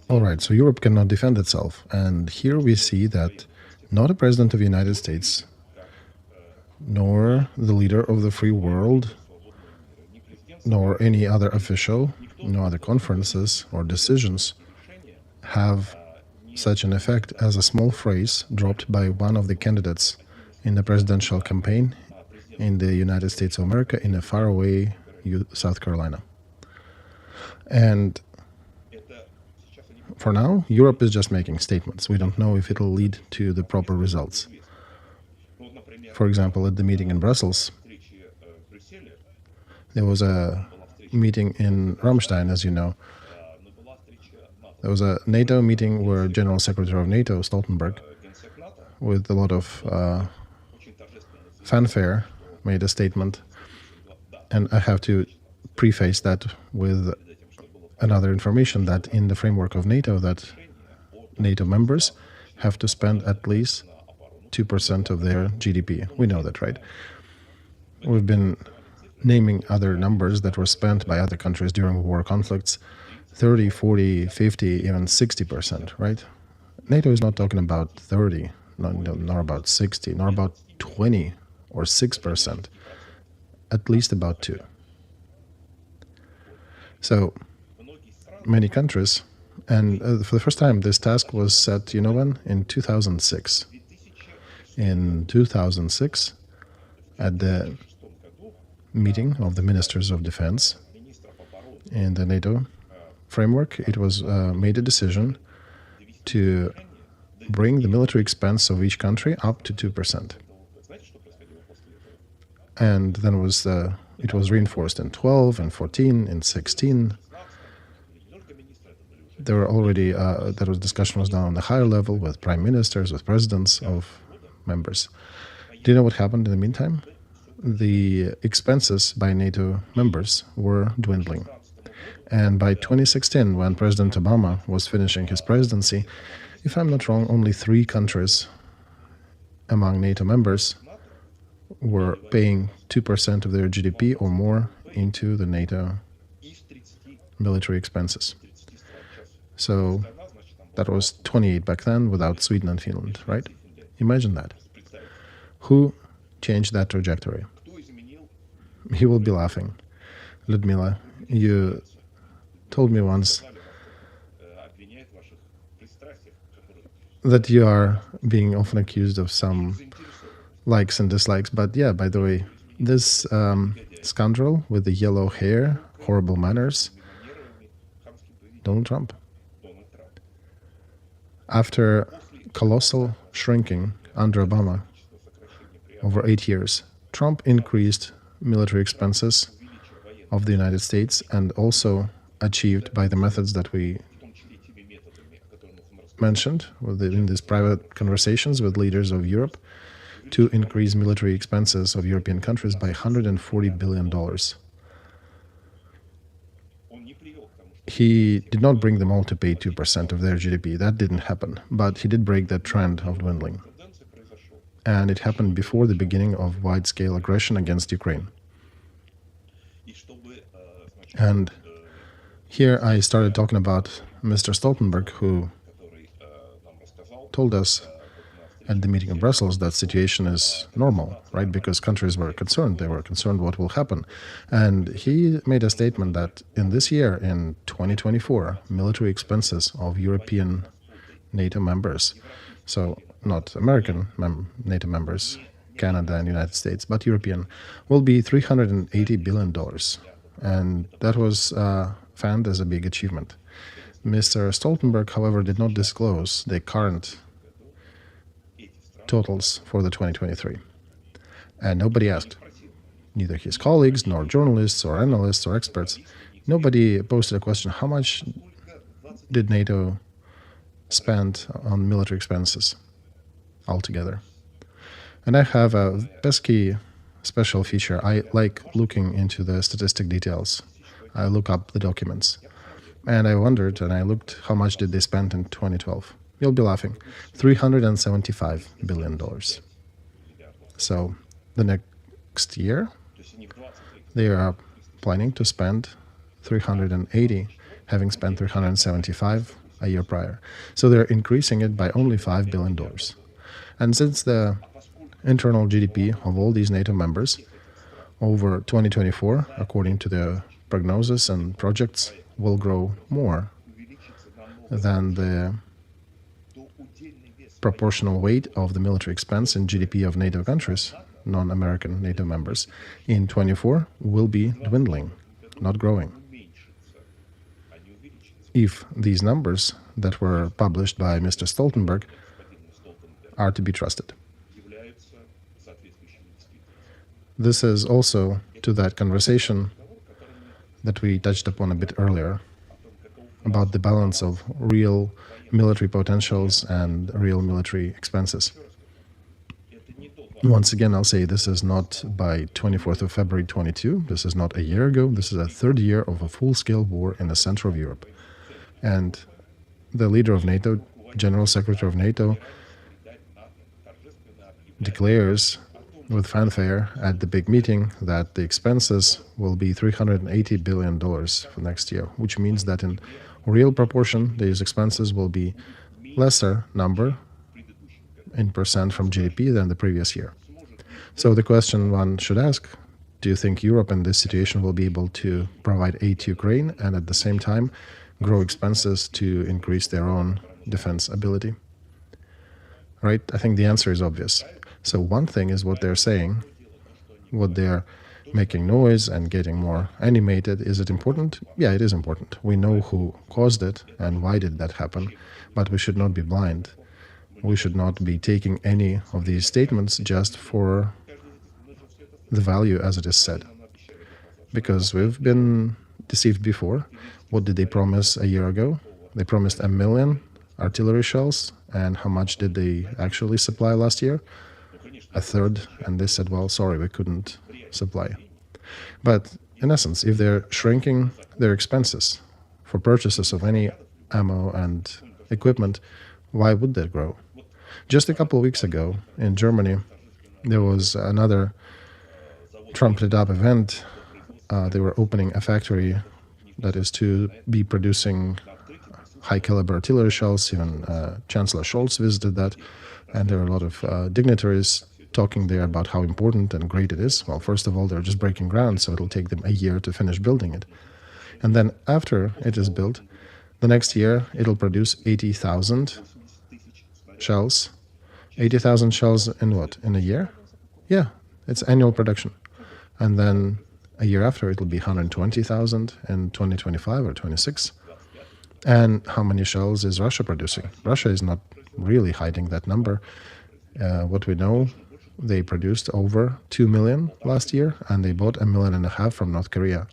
All right, so Europe cannot defend itself. And here we see that not a president of the United States, nor the leader of the free world, nor any other official, no other conferences or decisions have such an effect as a small phrase dropped by one of the candidates in the presidential campaign in the United States of America in a faraway South Carolina. And for now, Europe is just making statements. We don't know if it'll lead to the proper results. For example, at the meeting in Brussels, there was a meeting in Ramstein, as you know. There was a NATO meeting where General Secretary of NATO, Stoltenberg, with a lot of fanfare, made a statement. And I have to preface that with another information that in the framework of NATO, that NATO members have to spend at least 2% of their GDP. We know that, right? We've been naming other numbers that were spent by other countries during war conflicts, 30, 40, 50, even 60%, right? NATO is not talking about 30, nor about 60, nor about 20 or 6%, at least about 2. So many countries, and for the first time this task was set, you know when? In 2006. In 2006, at the meeting of the Ministers of Defense in the NATO framework, it was made a decision to bring the military expense of each country up to 2%. And then it was reinforced in 12, and 14, in 16. There were already, discussion was done on a higher level with prime ministers, with presidents of members. Do you know what happened in the meantime? The expenses by NATO members were dwindling. And by 2016, when President Obama was finishing his presidency, if I'm not wrong, only 3 countries among NATO members were paying 2% of their GDP or more into the NATO military expenses. So that was 28 back then without Sweden and Finland, right? Imagine that. Who changed that trajectory? You will be laughing. Lyudmila, you told me once that you are being often accused of some likes and dislikes. But yeah, by the way, this scoundrel with the yellow hair, horrible manners, Donald Trump. After colossal shrinking under Obama over 8 years, Trump increased military expenses of the United States and also achieved by the methods that we mentioned in these private conversations with leaders of Europe to increase military expenses of European countries by $140 billion. He did not bring them all to pay 2% of their GDP. That didn't happen. But he did break that trend of dwindling. And it happened before the beginning of wide-scale aggression against Ukraine. And here I started talking about Mr. Stoltenberg, who told us at the meeting in Brussels that situation is normal, right? Because countries were concerned. They were concerned what will happen. And he made a statement that in this year, in 2024, military expenses of European NATO members, so not American NATO members, Canada and United States, but European, will be $380 billion. And that was found as a big achievement. Mr. Stoltenberg, however, did not disclose the current totals for the 2023. And nobody asked, neither his colleagues, nor journalists, or analysts, or experts. Nobody posted a question, how much did NATO spend on military expenses altogether? And I have a pesky special feature. I like looking into the statistic details. I look up the documents. And I wondered, and I looked, how much did they spend in 2012? You'll be laughing. $375 billion. So the next year, they are planning to spend $380 having spent 375 a year prior. So they're increasing it by only $5 billion. And since the internal GDP of all these NATO members over 2024, according to the prognosis and projects, will grow more than the proportional weight of the military expense in GDP of NATO countries, non-American NATO members, in 24 will be dwindling, not growing. If these numbers that were published by Mr. Stoltenberg are to be trusted. This is also to that conversation that we touched upon a bit earlier about the balance of real military potentials and real military expenses. Once again, I'll say this is not by 24th of February 22. This is not a year ago. This is a third year of a full-scale war in the center of Europe. And the leader of NATO, General Secretary of NATO, declares with fanfare at the big meeting that the expenses will be $380 billion for next year, which means that in real proportion, these expenses will be lesser number in percent from GDP than the previous year. So the question one should ask, do you think Europe in this situation will be able to provide aid to Ukraine and at the same time grow expenses to increase their own defense ability? Right? I think the answer is obvious. So one thing is what they're saying, what they're making noise and getting more animated. Is it important? Yeah, it is important. We know who caused it and why did that happen, but we should not be blind. We should not be taking any of these statements just for the value as it is said. Because we've been deceived before. What did they promise a year ago? They promised 1 million artillery shells, and how much did they actually supply last year? A third, and they said, well, sorry, we couldn't supply. But in essence, if they're shrinking their expenses for purchases of any ammo and equipment, why would they grow? Just a couple of weeks ago in Germany, there was another trumpeted up event. They were opening a factory that is to be producing high caliber artillery shells. Even Chancellor Scholz visited that, and there were a lot of dignitaries talking there about how important and great it is. Well, first of all, they're just breaking ground, so it'll take them a year to finish building it. And then after it is built, the next year it'll produce 80,000 shells. 80,000 shells in what? In a year? Yeah, it's annual production. And then a year after, it'll be 120,000 in 2025 or 26. And how many shells is Russia producing? Russia is not really hiding that number. What we know, they produced over 2 million last year, and they bought 1.5 million from North Korea.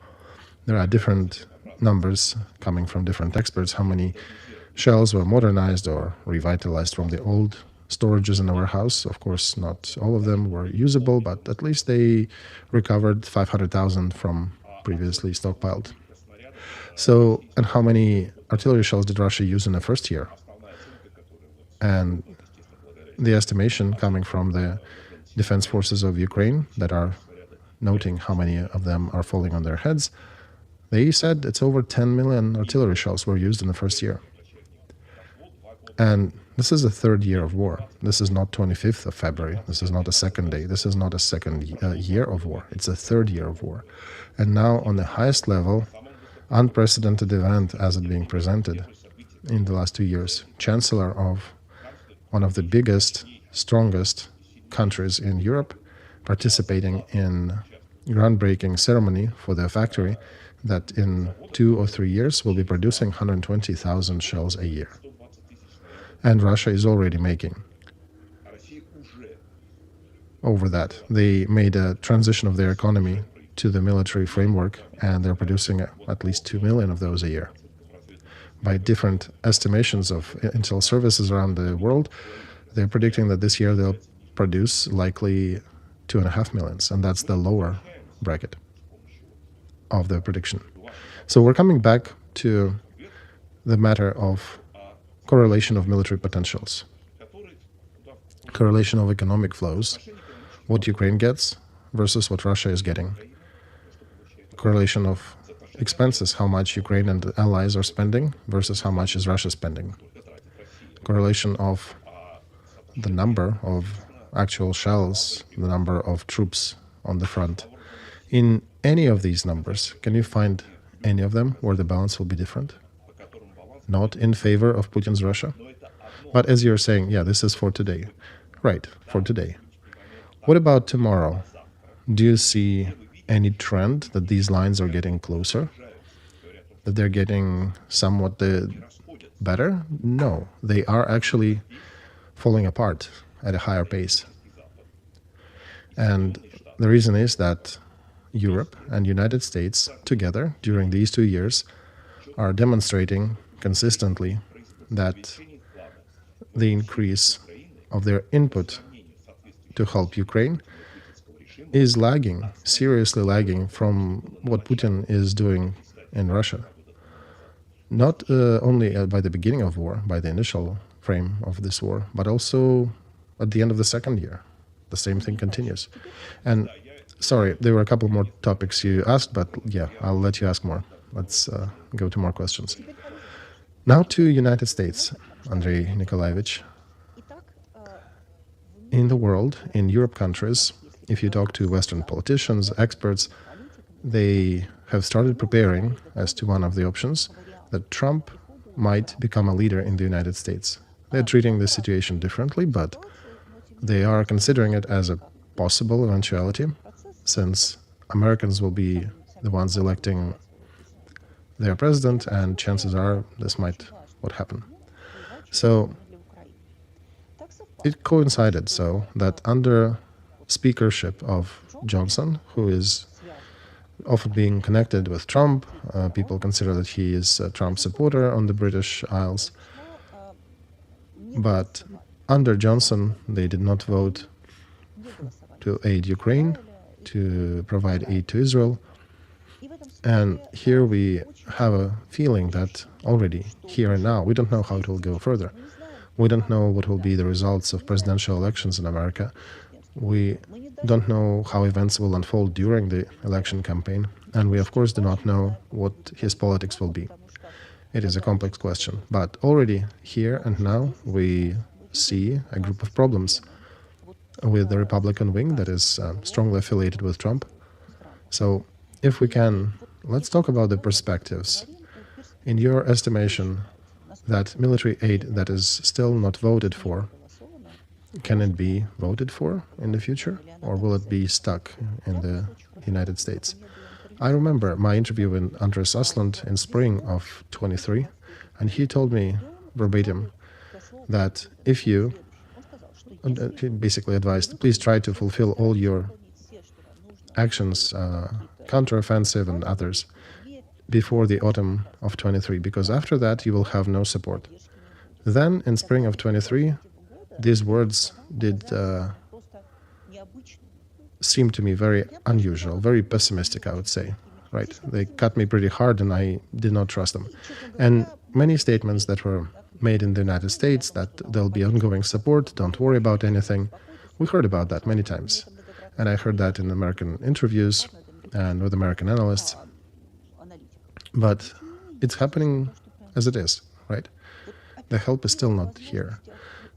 There are different numbers coming from different experts, how many shells were modernized or revitalized from the old storages in our house. Of course, not all of them were usable, but at least they recovered 500,000 from previously stockpiled. So, and how many artillery shells did Russia use in the first year? And the estimation coming from the defense forces of Ukraine that are noting how many of them are falling on their heads, they said it's over 10 million artillery shells were used in the first year. And this is the third year of war. This is not 25th of February. This is not a second day. This is not a second year of war. It's a third year of war. And now on the highest level, unprecedented event as it being presented in the last 2 years, Chancellor of one of the biggest, strongest countries in Europe participating in groundbreaking ceremony for their factory that in 2 or 3 years will be producing 120,000 shells a year. And Russia is already making over that. They made a transition of their economy to the military framework, and they're producing at least 2 million of those a year. By different estimations of intel services around the world, they're predicting that this year they'll produce likely 2.5 million, and that's the lower bracket of the prediction. So we're coming back to the matter of correlation of military potentials, correlation of economic flows, what Ukraine gets versus what Russia is getting, correlation of expenses, how much Ukraine and the allies are spending versus how much is Russia spending. Correlation of the number of actual shells, the number of troops on the front. In any of these numbers, can you find any of them where the balance will be different? Not in favor of Putin's Russia? But as you're saying, yeah, this is for today. Right, for today. What about tomorrow? Do you see any trend that these lines are getting closer? That they're getting somewhat better? No, they are actually falling apart at a higher pace. And the reason is that Europe and United States together during these 2 years are demonstrating consistently that the increase of their input to help Ukraine is lagging, seriously lagging from what Putin is doing in Russia. Not only by the beginning of war, by the initial frame of this war, but also at the end of the second year. The same thing continues. And sorry, there were a couple more topics you asked, but yeah, I'll let you ask more. Let's go to more questions. Now to United States, Andrei Nikolaevich. In the world, in Europe countries, if you talk to Western politicians, experts, they have started preparing as to one of the options that Trump might become a leader in the United States. They're treating the situation differently, but they are considering it as a possible eventuality, since Americans will be the ones electing their president, and chances are this might what happen. So it coincided so that under speakership of Johnson, who is often being connected with Trump, people consider that he is a Trump supporter on the British Isles, but under Johnson they did not vote to aid Ukraine, to provide aid to Israel. And here we have a feeling that already, here and now, we don't know how it will go further. We don't know what will be the results of presidential elections in America. We don't know how events will unfold during the election campaign. And we, of course, do not know what his politics will be. It is a complex question. But already, here and now, we see a group of problems with the Republican wing that is strongly affiliated with Trump. So if we can, let's talk about the perspectives. In your estimation, that military aid that is still not voted for, can it be voted for in the future, or will it be stuck in the United States? I remember my interview with Andrei Aslund in spring of 23, and he told me verbatim that if you, he basically advised, please try to fulfill all your actions, counteroffensive and others, before the autumn of 23, because after that you will have no support. Then in spring of 23, these words did seem to me very unusual, very pessimistic, I would say. Right? They cut me pretty hard and I did not trust them. And many statements that were made in the United States that there'll be ongoing support, don't worry about anything. We heard about that many times. And I heard that in American interviews and with American analysts. But it's happening as it is, right? The help is still not here.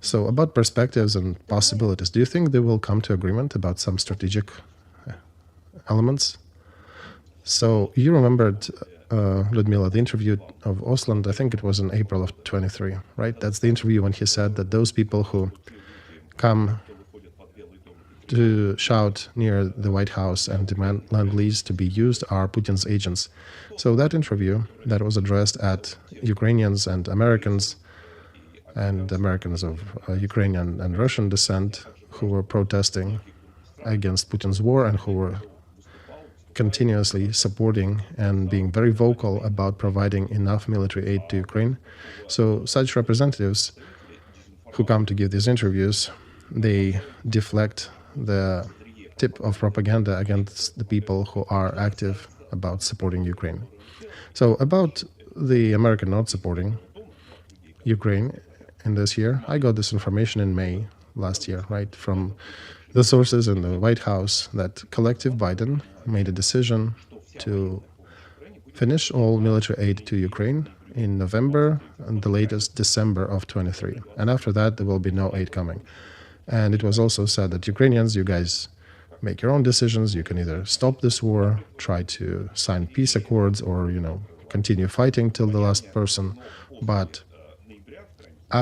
So about perspectives and possibilities, do you think they will come to agreement about some strategic elements? So you remembered, Lyudmila, the interview of Aslund, I think it was in April of 23, right? That's the interview when he said that those people who come to shout near the White House and demand Lend-Lease to be used are Putin's agents. So that interview that was addressed at Ukrainians and Americans of Ukrainian and Russian descent who were protesting against Putin's war and who were continuously supporting and being very vocal about providing enough military aid to Ukraine. So such representatives who come to give these interviews, they deflect the tip of propaganda against the people who are active about supporting Ukraine. So about the American not supporting Ukraine in this year, I got this information in May last year, right, from the sources in the White House that collective Biden made a decision to finish all military aid to Ukraine in November and the latest December of 23. And after that, there will be no aid coming. And it was also said that Ukrainians, you guys make your own decisions. You can either stop this war, try to sign peace accords, or, continue fighting till the last person. But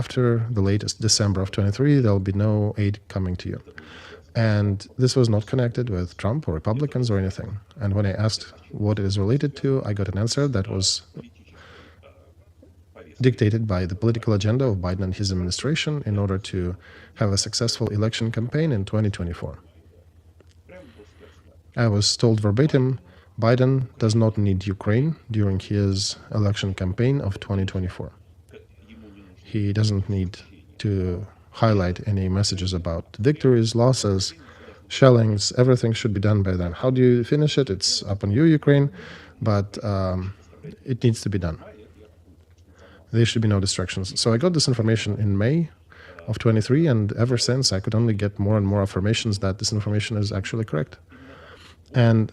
after the latest December of 23, there'll be no aid coming to you. And this was not connected with Trump or Republicans or anything. And when I asked what it is related to, I got an answer that was dictated by the political agenda of Biden and his administration in order to have a successful election campaign in 2024. I was told verbatim, Biden does not need Ukraine during his election campaign of 2024. He doesn't need to highlight any messages about victories, losses, shellings. Everything should be done by then. How do you finish it? It's up on you, Ukraine, but it needs to be done. There should be no distractions. So I got this information in May of 23, and ever since I could only get more and more affirmations that this information is actually correct. And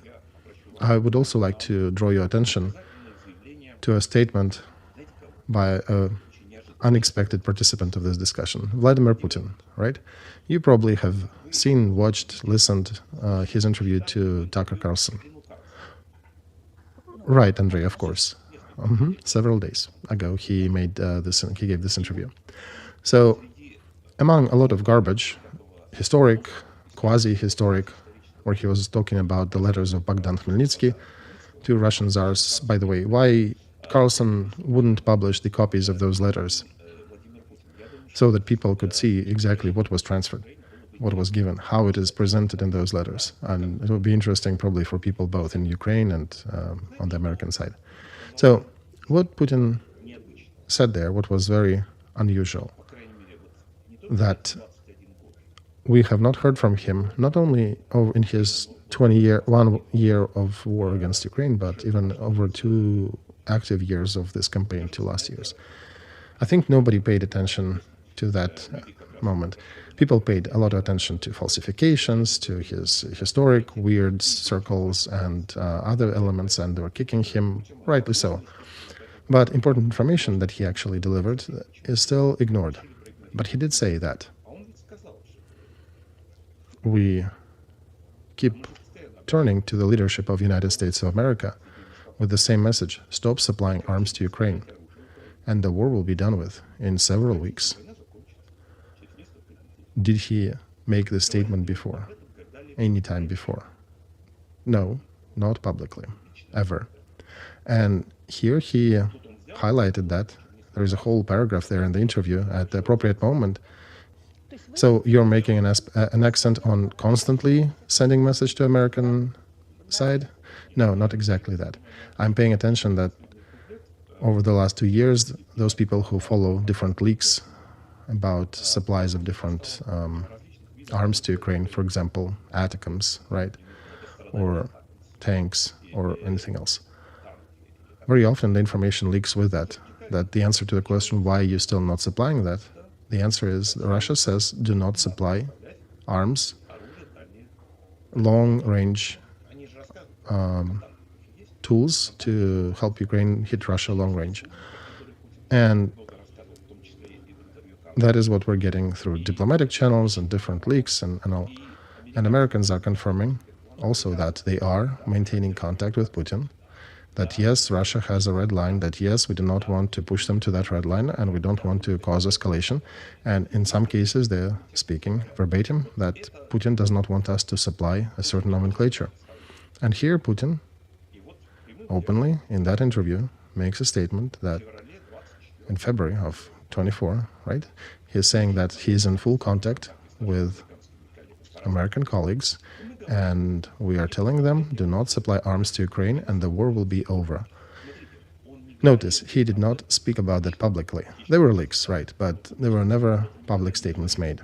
I would also like to draw your attention to a statement by an unexpected participant of this discussion, Vladimir Putin, right? You probably have seen, watched, listened his interview to Tucker Carlson. Right, Andrei, of course. Several days ago, he gave this interview. So, among a lot of garbage, historic, quasi-historic, where he was talking about the letters of Bogdan Khmelnytsky to Russian czars. By the way, why Carlson wouldn't publish the copies of those letters so that people could see exactly what was transferred, what was given, how it is presented in those letters. And it would be interesting probably for people both in Ukraine and on the American side. So what Putin said there, what was very unusual, that we have not heard from him, not only in his 1 year of war against Ukraine, but even over 2 active years of this campaign, 2 last years. I think nobody paid attention to that moment. People paid a lot of attention to falsifications, to his historic weird circles and other elements, and they were kicking him, rightly so. But important information that he actually delivered is still ignored. But he did say that we keep turning to the leadership of the United States of America with the same message: stop supplying arms to Ukraine, and the war will be done with in several weeks. Did he make this statement before? Any time before? No, not publicly, ever. And here he highlighted that. There is a whole paragraph there in the interview at the appropriate moment. So you're making an accent on constantly sending message to American side? No, not exactly that. I'm paying attention that over the last 2 years, those people who follow different leaks about supplies of different arms to Ukraine, for example, ATACMS, right, or tanks or anything else, very often the information leaks with that the answer to the question, why are you still not supplying that? The answer is Russia says do not supply arms, long-range tools to help Ukraine hit Russia long range. And that is what we're getting through diplomatic channels and different leaks and all. And Americans are confirming also that they are maintaining contact with Putin, that yes, Russia has a red line, that yes, we do not want to push them to that red line and we don't want to cause escalation. And in some cases, they're speaking verbatim that Putin does not want us to supply a certain nomenclature. And here Putin, openly, in that interview, makes a statement that in February of 24, right, he's saying that he's in full contact with American colleagues, and we are telling them, do not supply arms to Ukraine and the war will be over. Notice, he did not speak about that publicly. There were leaks, right, but there were never public statements made.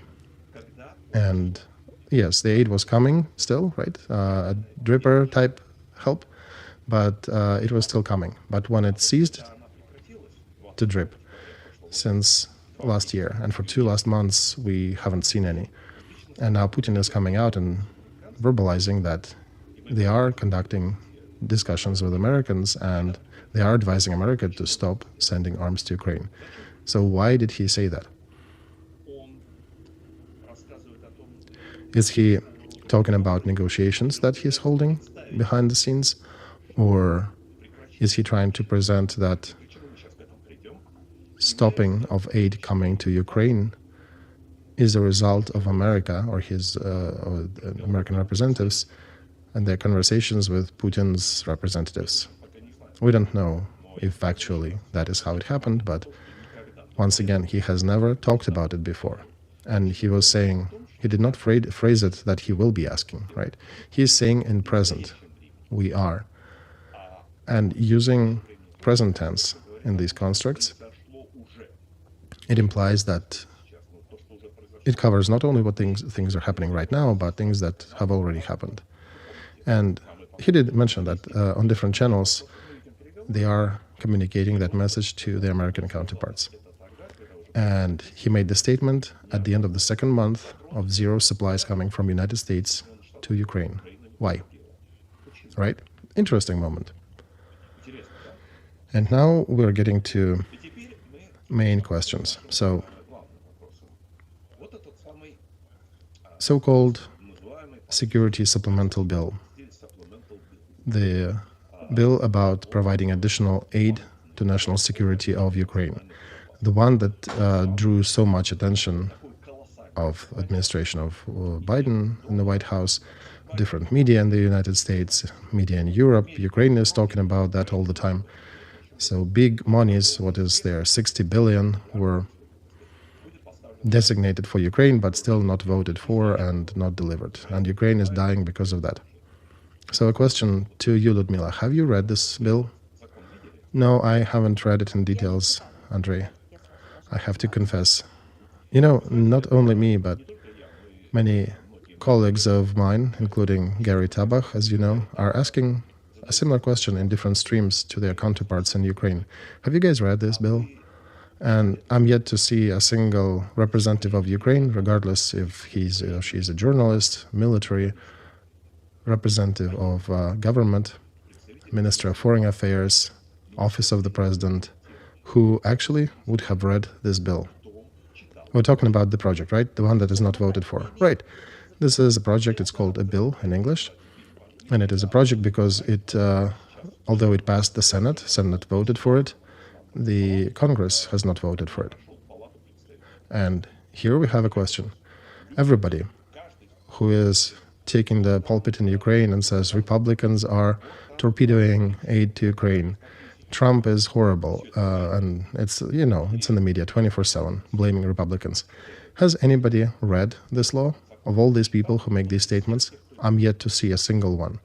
And yes, the aid was coming still, right, a dripper type help, but it was still coming. But when it ceased to drip since last year, and for 2 last months, we haven't seen any. And now Putin is coming out and verbalizing that they are conducting discussions with Americans, and they are advising America to stop sending arms to Ukraine. So why did he say that? Is he talking about negotiations that he's holding behind the scenes? Or is he trying to present that stopping of aid coming to Ukraine is a result of America or his or American representatives and their conversations with Putin's representatives? We don't know if actually that is how it happened, but once again, he has never talked about it before. And he was saying, he did not phrase it that he will be asking, right? He's saying in present, we are. And using present tense in these constructs, it implies that it covers not only what things are happening right now, but things that have already happened. And he did mention that on different channels, they are communicating that message to their American counterparts. And he made the statement at the end of the second month of zero supplies coming from United States to Ukraine. Why? Right? Interesting moment. And now we're getting to main questions. So, so-called Security Supplemental Bill, the bill about providing additional aid to national security of Ukraine, the one that drew so much attention of administration of Biden in the White House, different media in the United States, media in Europe. Ukraine is talking about that all the time. So big monies, what is there, 60 billion were designated for Ukraine, but still not voted for and not delivered. And Ukraine is dying because of that. So a question to you, Lyudmila. Have you read this bill? No, I haven't read it in details, Andrei. I have to confess. You know, not only me, but many colleagues of mine, including Gary Tabach, as you know, are asking a similar question in different streams to their counterparts in Ukraine. Have you guys read this bill? And I'm yet to see a single representative of Ukraine, regardless if he's or she's a journalist, military, representative of government, Minister of Foreign Affairs, Office of the President, who actually would have read this bill. We're talking about the project, right? The one that is not voted for. Right. This is a project, it's called a bill in English. And it is a project because it, although it passed the Senate voted for it, the Congress has not voted for it. And here we have a question. Everybody who is taking the pulpit in Ukraine and says Republicans are torpedoing aid to Ukraine, Trump is horrible, and it's, you know, it's in the media 24/7, blaming Republicans. Has anybody read this law? Of all these people who make these statements, I'm yet to see a single one.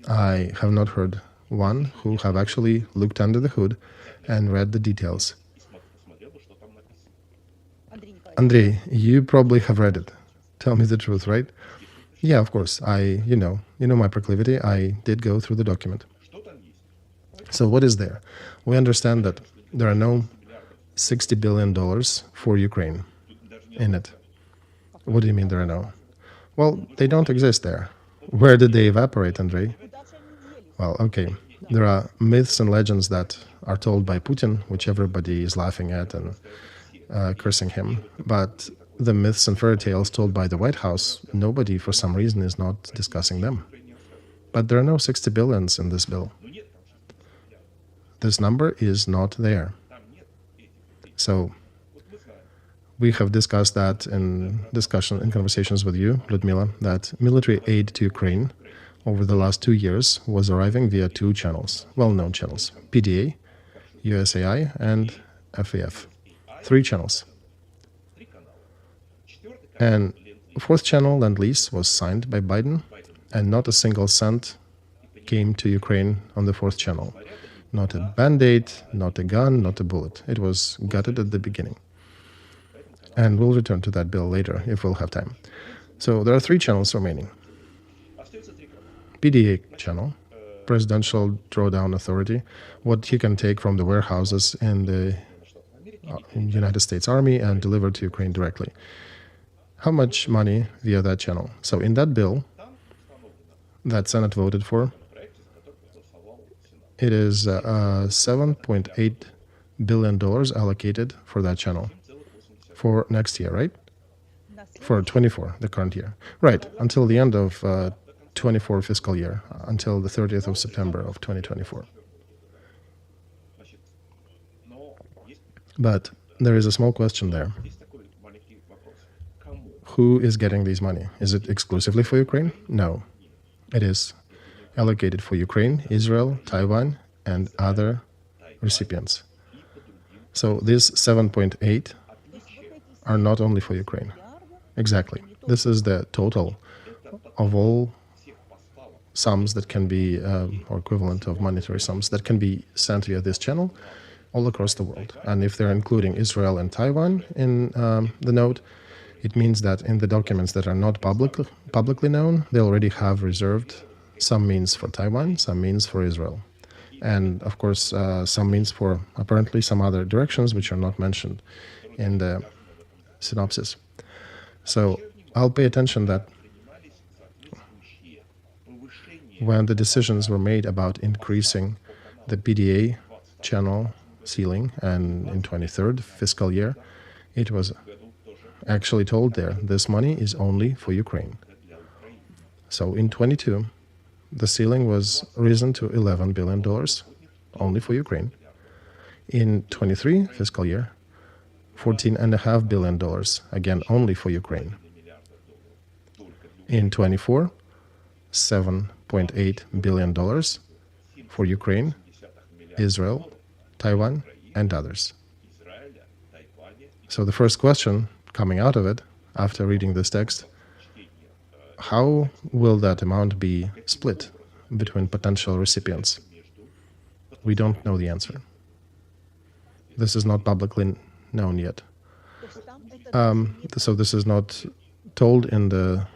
I have not heard one who have actually looked under the hood and read the details. Andrei, you probably have read it. Tell me the truth, right? Yeah, of course. You know my proclivity. I did go through the document. So what is there? We understand that there are no $60 billion for Ukraine in it. What do you mean there are no? Well, they don't exist there. Where did they evaporate, Andrei? Well, okay. There are myths and legends that are told by Putin, which everybody is laughing at and cursing him. But the myths and fairy tales told by the White House, nobody, for some reason, is not discussing them. But there are no 60 billions in this bill. This number is not there. So we have discussed that in conversations with you, Lyudmila, that military aid to Ukraine over the last 2 years was arriving via two channels, well-known channels, PDA, USAI, and FAF. 3 channels. And fourth channel, Lend-Lease, was signed by Biden, and not a single cent came to Ukraine on the fourth channel. Not a Band-Aid, not a gun, not a bullet. It was gutted at the beginning. And we'll return to that bill later if we'll have time. So there are 3 channels remaining. PDA channel, Presidential Drawdown Authority, what he can take from the warehouses in the United States Army and deliver to Ukraine directly. How much money via that channel? So in that bill that Senate voted for, It is $7.8 billion allocated for that channel for next year, right? For 24, the current year. Right, until the end of 24 fiscal year, until the 30th of September of 2024. But there is a small question there. Who is getting these money? Is it exclusively for Ukraine? No. It is allocated for Ukraine, Israel, Taiwan, and other recipients. So these 7.8 are not only for Ukraine. Exactly. This is the total of all sums that can be, or equivalent of monetary sums that can be sent via this channel all across the world. And if they're including Israel and Taiwan in the note, it means that in the documents that are not publicly known, they already have reserved some means for Taiwan, some means for Israel. And of course, some means for apparently some other directions which are not mentioned in the synopsis. So I'll pay attention that when the decisions were made about increasing the PDA channel ceiling, and in 23rd fiscal year, it was actually told there, this money is only for Ukraine. So in 22, the ceiling was risen to $11 billion, only for Ukraine. In 23 fiscal year, $14.5 billion, again, only for Ukraine. In 24, $7.8 billion for Ukraine, Israel, Taiwan, and others. So the first question coming out of it, after reading this text, how will that amount be split between potential recipients? We don't know the answer. This is not publicly known yet. So this is not told in the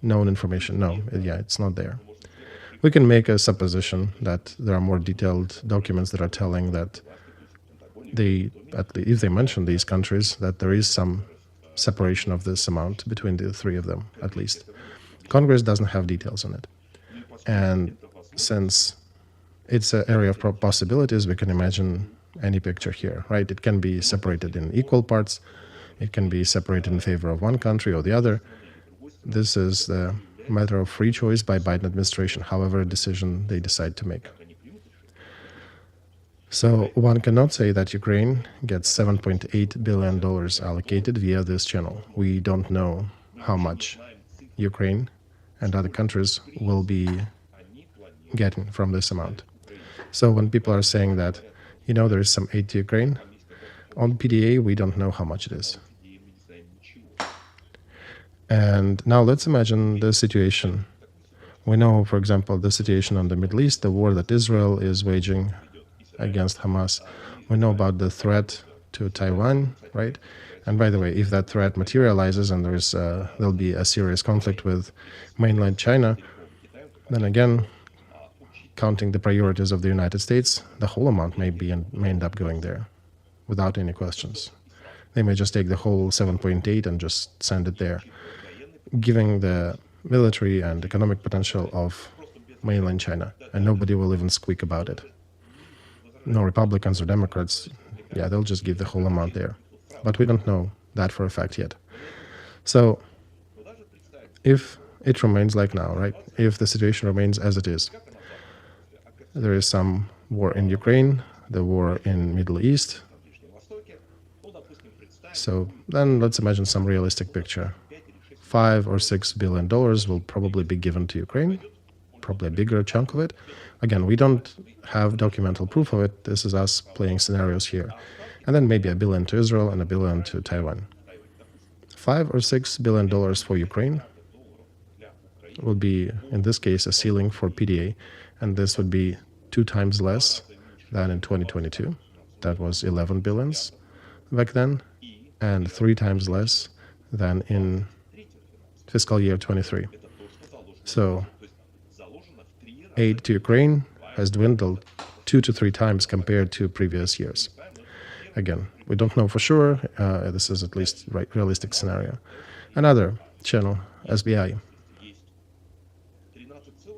known information. No, yeah, it's not there. We can make a supposition that there are more detailed documents that are telling that if they mention these countries, that there is some separation of this amount between the three of them, at least. Congress doesn't have details on it. And since it's an area of possibilities, we can imagine any picture here, right? It can be separated in equal parts. It can be separated in favor of one country or the other. This is the matter of free choice by Biden administration, however decision they decide to make. So one cannot say that Ukraine gets $7.8 billion allocated via this channel. We don't know how much Ukraine and other countries will be getting from this amount. So when people are saying that, there is some aid to Ukraine, on PDA we don't know how much it is. And now let's imagine the situation. We know, for example, the situation on the Middle East, the war that Israel is waging against Hamas. We know about the threat to Taiwan, right? And by the way, if that threat materializes and there'll be a serious conflict with mainland China, then again, counting the priorities of the United States, the whole amount may end up going there without any questions. They may just take the whole 7.8 and just send it there, giving the military and economic potential of mainland China, and nobody will even squeak about it. No Republicans or Democrats, they'll just give the whole amount there. But we don't know that for a fact yet. So if it remains like now, right, if the situation remains as it is, there is some war in Ukraine, the war in Middle East. So then let's imagine some realistic picture. $5 or $6 billion will probably be given to Ukraine, probably a bigger chunk of it. Again, we don't have documental proof of it. This is us playing scenarios here. And then maybe $1 billion to Israel and $1 billion to Taiwan. $5 or $6 billion for Ukraine would be, in this case, a ceiling for PDA, and this would be 2 times less than in 2022. That was 11 billions back then, and 3 times less than in fiscal year 23. So aid to Ukraine has dwindled 2 to 3 times compared to previous years. Again, we don't know for sure. This is at least realistic scenario. Another channel, SBI,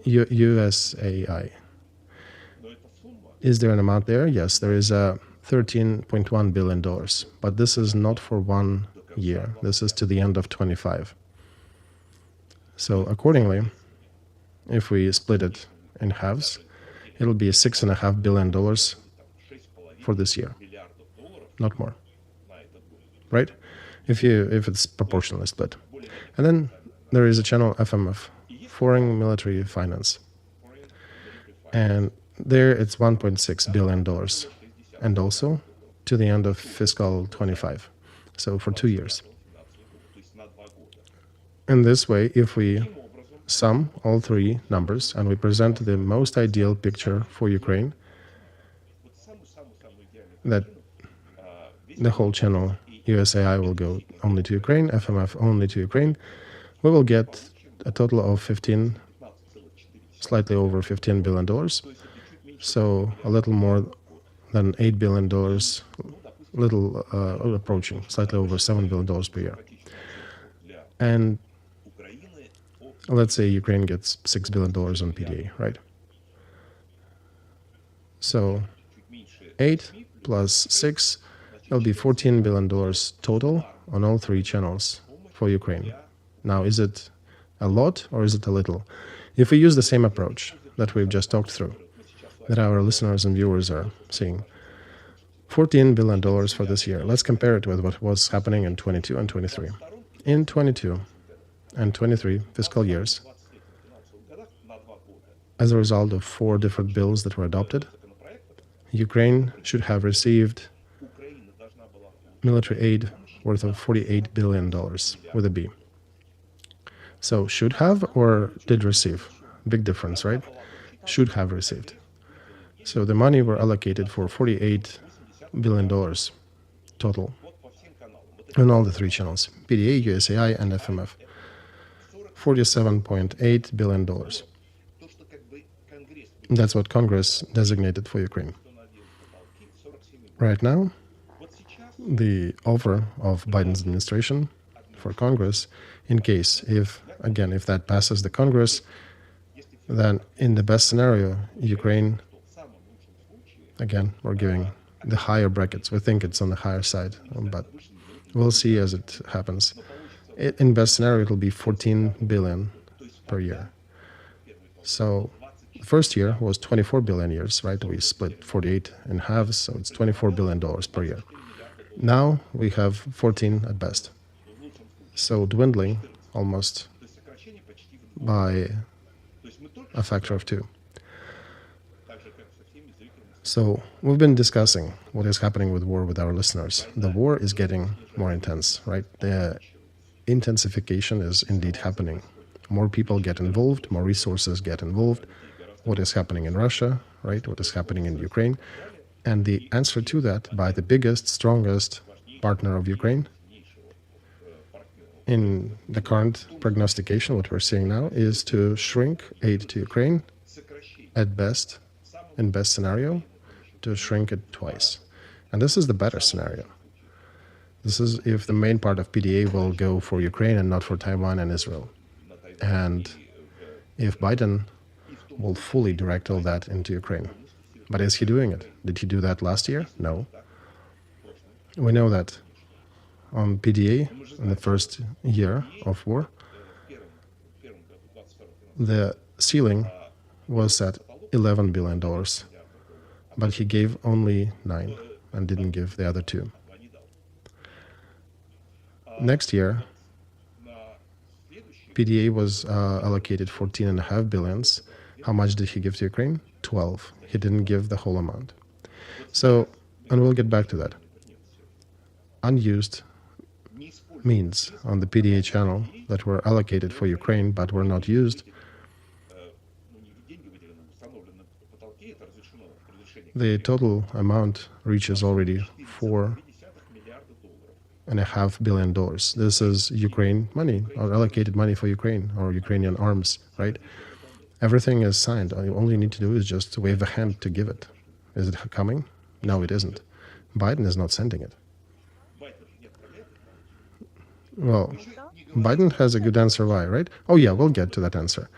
USAI. Is there an amount there? Yes, there is a $13.1 billion, but this is not for 1 year. This is to the end of 25. So accordingly, if we split it in halves, it'll be $6.5 billion for this year, not more, right? If it's proportionally split. And then there is a channel FMF, Foreign Military Finance, and there it's $1.6 billion, and also to the end of fiscal 25, so for 2 years. In this way, if we sum all three numbers and we present the most ideal picture for Ukraine, that the whole channel USAI will go only to Ukraine, FMF only to Ukraine, we will get a total of slightly over $15 billion, so a little more than $8 billion, approaching, slightly over $7 billion per year. And let's say Ukraine gets $6 billion on PDA, right? So 8 plus 6, it'll be $14 billion total on all three channels for Ukraine. Now, is it a lot or is it a little? If we use the same approach that we've just talked through, that our listeners and viewers are seeing, $14 billion for this year. Let's compare it with what was happening in 22 and 23. In 22 and 23 fiscal years, as a result of 4 different bills that were adopted, Ukraine should have received military aid worth of $48 billion with a B. So should have or did receive? Big difference, right? Should have received. So the money were allocated for $48 billion total on all the three channels, PDA, USAI, and FMF. $47.8 billion. That's what Congress designated for Ukraine. Right now, the offer of Biden's administration for Congress, in case, if that passes the Congress, then in the best scenario, Ukraine, again, we're giving the higher brackets. We think it's on the higher side, but we'll see as it happens. In best scenario, it'll be $14 billion per year. So the first year was 24 billion years, right? We split 48 in halves, so it's $24 billion per year. Now we have 14 at best. So dwindling almost by a factor of 2. So we've been discussing what is happening with war with our listeners. The war is getting more intense, right? The intensification is indeed happening. More people get involved, more resources get involved. What is happening in Russia, right? What is happening in Ukraine? And the answer to that by the biggest, strongest partner of Ukraine in the current prognostication, what we're seeing now, is to shrink aid to Ukraine at best, in best scenario, to shrink it twice. And this is the better scenario. This is if the main part of PDA will go for Ukraine and not for Taiwan and Israel. And if Biden will fully direct all that into Ukraine. But is he doing it? Did he do that last year? No. We know that on PDA, in the first year of war, the ceiling was at $11 billion, but he gave only 9 and didn't give the other 2. Next year, PDA was allocated $14.5 billion. How much did he give to Ukraine? 12. He didn't give the whole amount. So, and we'll get back to that. Unused means on the PDA channel that were allocated for Ukraine but were not used, the total amount reaches already $4.5 billion. This is Ukraine money, or allocated money for Ukraine, or Ukrainian arms, right? Everything is signed. All you need to do is just wave a hand to give it. Is it coming? No, it isn't. Biden is not sending it. Well, Biden has a good answer why, right? Oh yeah, we'll get to that answer.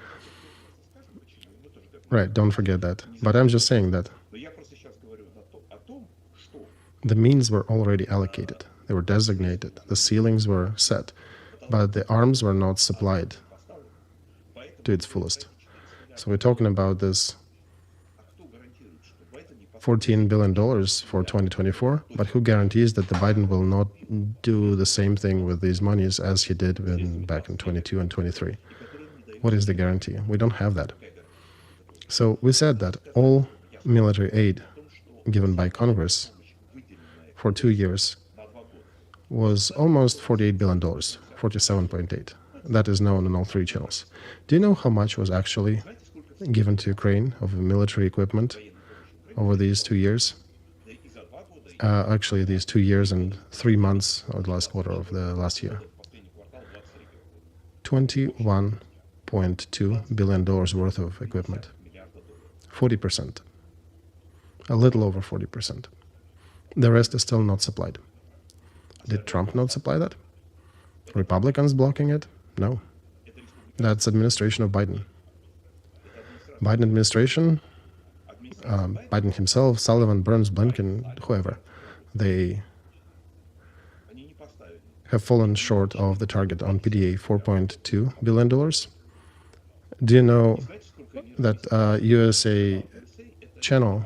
Right, don't forget that. But I'm just saying that The means were already allocated. They were designated. The ceilings were set, but the arms were not supplied to its fullest. So we're talking about this $14 billion for 2024, but who guarantees that the Biden will not do the same thing with these monies as he did back in 22 and 23? What is the guarantee? We don't have that. So we said that all military aid given by Congress for 2 years was almost $48 billion, 47.8. That is known on all three channels. Do you know how much was actually given to Ukraine of military equipment over these 2 years? Actually, these 2 years and 3 months, or the last quarter of the last year. $21.2 billion worth of equipment. 40%. A little over 40%. The rest is still not supplied. Did Trump not supply that? Republicans blocking it? No. That's administration of Biden. Biden administration, Biden himself, Sullivan, Burns, Blinken, whoever, they have fallen short of the target on PDA, $4.2 billion. Do you know that USA channel,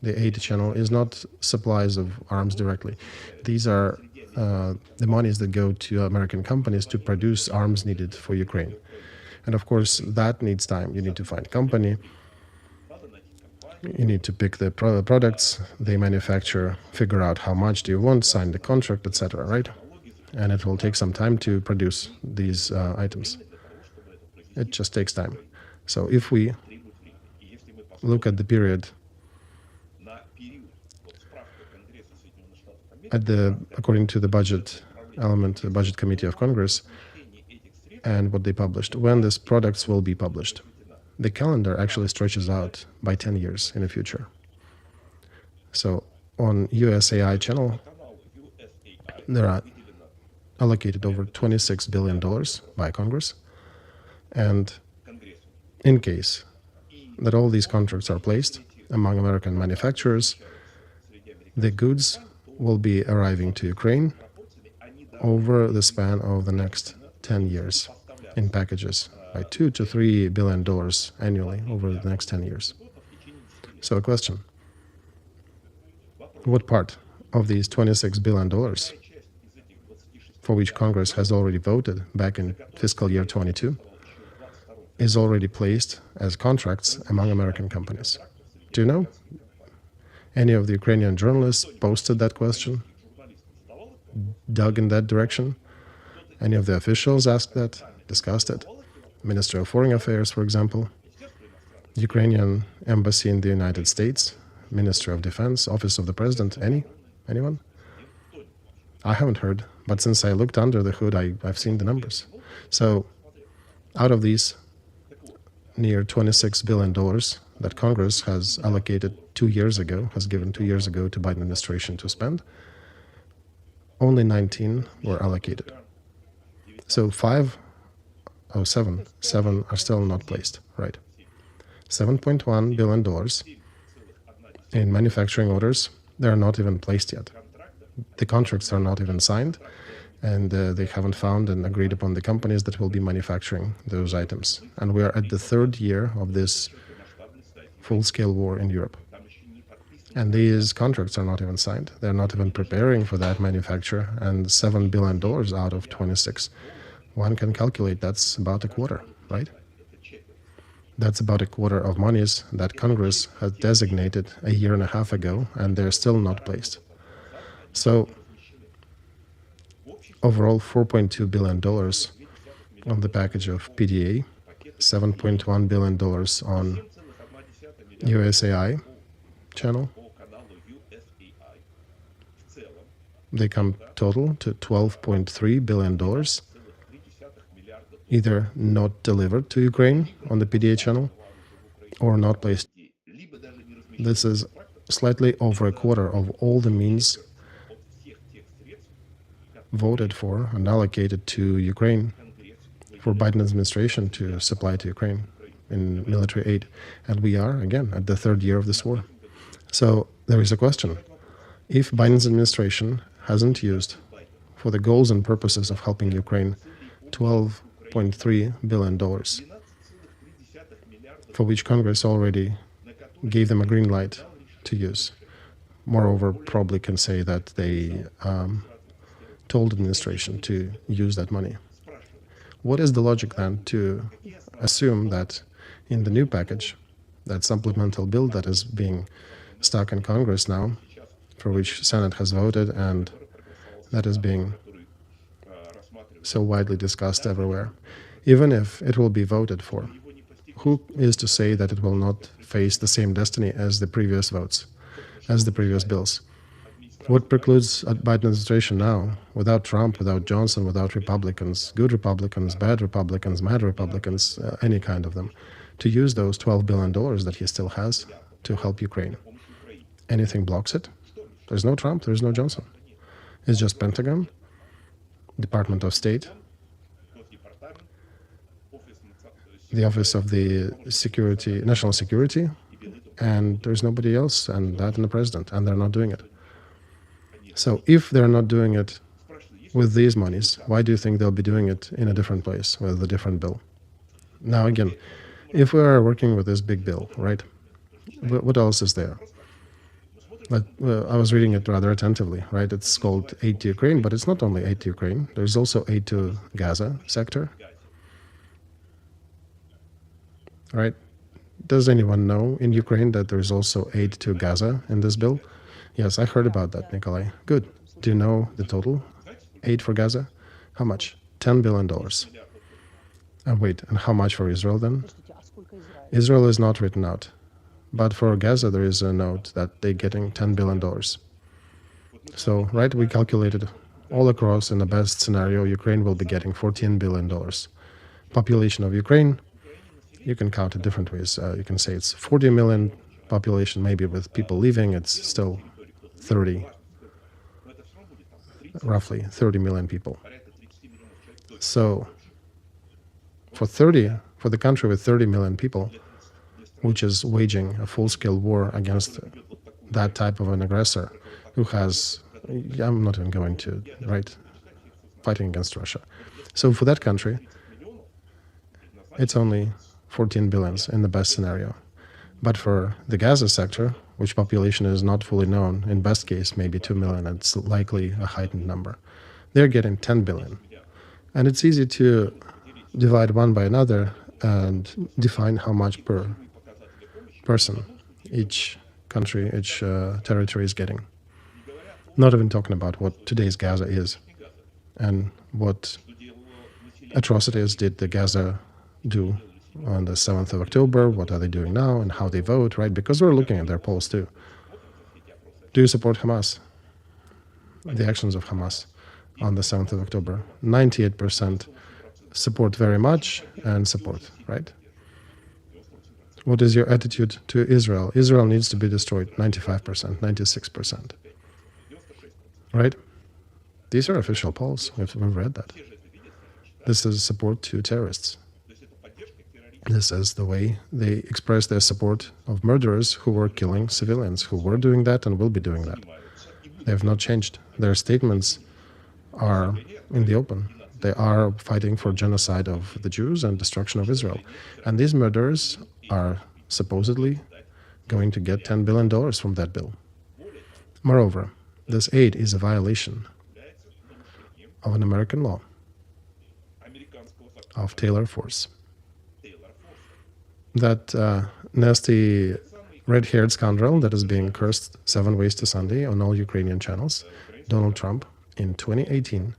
the aid channel, is not supplies of arms directly? These are the monies that go to American companies to produce arms needed for Ukraine. And of course, that needs time. You need to find a company. You need to pick the products they manufacture, figure out how much do you want, sign the contract, etc., right? And it will take some time to produce these items. It just takes time. So if we look at the period according to the budget element, the budget committee of Congress, and what they published, when these products will be published, the calendar actually stretches out by 10 years in the future. So on USAI channel, there are allocated over $26 billion by Congress. And in case that all these contracts are placed among American manufacturers, the goods will be arriving to Ukraine over the span of the next 10 years in packages by $2 to $3 billion annually over the next 10 years. So a question: what part of these $26 billion, for which Congress has already voted back in fiscal year 22, is already placed as contracts among American companies? Do you know? Any of the Ukrainian journalists posted that question, dug in that direction? Any of the officials asked that, discussed it? Minister of Foreign Affairs, for example, Ukrainian embassy in the United States, Minister of Defense, Office of the President, anyone? I haven't heard, but since I looked under the hood, I've seen the numbers. So out of these near $26 billion that Congress has allocated 2 years ago, has given 2 years ago to Biden administration to spend, only 19 were allocated. So seven are still not placed, right? $7.1 billion in manufacturing orders, they are not even placed yet. The contracts are not even signed, and they haven't found and agreed upon the companies that will be manufacturing those items. And we are at the third year of this full-scale war in Europe. And these contracts are not even signed. They're not even preparing for that manufacture. And $7 billion out of 26, one can calculate that's about a quarter, right? That's about a quarter of monies that Congress has designated a year and a half ago, and they're still not placed. So overall, $4.2 billion on the package of PDA, $7.1 billion on USAI channel. They come total to $12.3 billion, either not delivered to Ukraine on the PDA channel or not placed. This is slightly over a quarter of all the means voted for and allocated to Ukraine for Biden administration to supply to Ukraine in military aid. And we are, again, at the third year of this war. So there is a question. If Biden's administration hasn't used, for the goals and purposes of helping Ukraine, $12.3 billion, for which Congress already gave them a green light to use. Moreover, probably can say that they told the administration to use that money. What is the logic then to assume that in the new package, that supplemental bill that is being stuck in Congress now, for which Senate has voted and that is being so widely discussed everywhere, even if it will be voted for, who is to say that it will not face the same destiny as the previous votes, as the previous bills? What precludes Biden administration now, without Trump, without Johnson, without Republicans, good Republicans, bad Republicans, mad Republicans, any kind of them, to use those $12 billion that he still has to help Ukraine? Anything blocks it? There's no Trump, there's no Johnson. It's just Pentagon, Department of State, the Office of the National Security, and there's nobody else, and that and the president, and they're not doing it. So if they're not doing it with these monies, why do you think they'll be doing it in a different place with a different bill? Now again, if we are working with this big bill, right, what else is there? I was reading it rather attentively, right? It's called Aid to Ukraine, but it's not only aid to Ukraine. There's also aid to Gaza sector, right? Does anyone know in Ukraine that there's also aid to Gaza in this bill? Yes, I heard about that, Nikolai. Good. Do you know the total aid for Gaza? How much? $10 billion. And wait, and how much for Israel then? Israel is not written out. But for Gaza, there is a note that they're getting $10 billion. So, right, we calculated all across in the best scenario, Ukraine will be getting $14 billion. Population of Ukraine, you can count it different ways. You can say it's 40 million population, maybe with people leaving, it's still 30, roughly 30 million people. So for the country with 30 million people, which is waging a full-scale war against that type of an aggressor who has, I'm not even going to, right, fighting against Russia. So for that country, it's only 14 billions in the best scenario. But for the Gaza sector, which population is not fully known, in best case, maybe 2 million, it's likely a heightened number. They're getting 10 billion. And it's easy to divide one by another and define how much per person each country, each territory is getting. Not even talking about what today's Gaza is and what atrocities did the Gaza do on the 7th of October, what are they doing now, and how they vote, right? Because we're looking at their polls too. Do you support Hamas? The actions of Hamas on the 7th of October. 98% support very much and support, right? What is your attitude to Israel? Israel needs to be destroyed, 95%, 96%, right? These are official polls. We've read that. This is support to terrorists. This is the way they express their support of murderers who were killing civilians, who were doing that and will be doing that. They have not changed. Their statements are in the open. They are fighting for genocide of the Jews and destruction of Israel. And these murderers are supposedly going to get $10 billion from that bill. Moreover, this aid is a violation of an American law, of Taylor Force. That nasty red-haired scoundrel that is being cursed 7 ways to Sunday on all Ukrainian channels, Donald Trump, in 2018,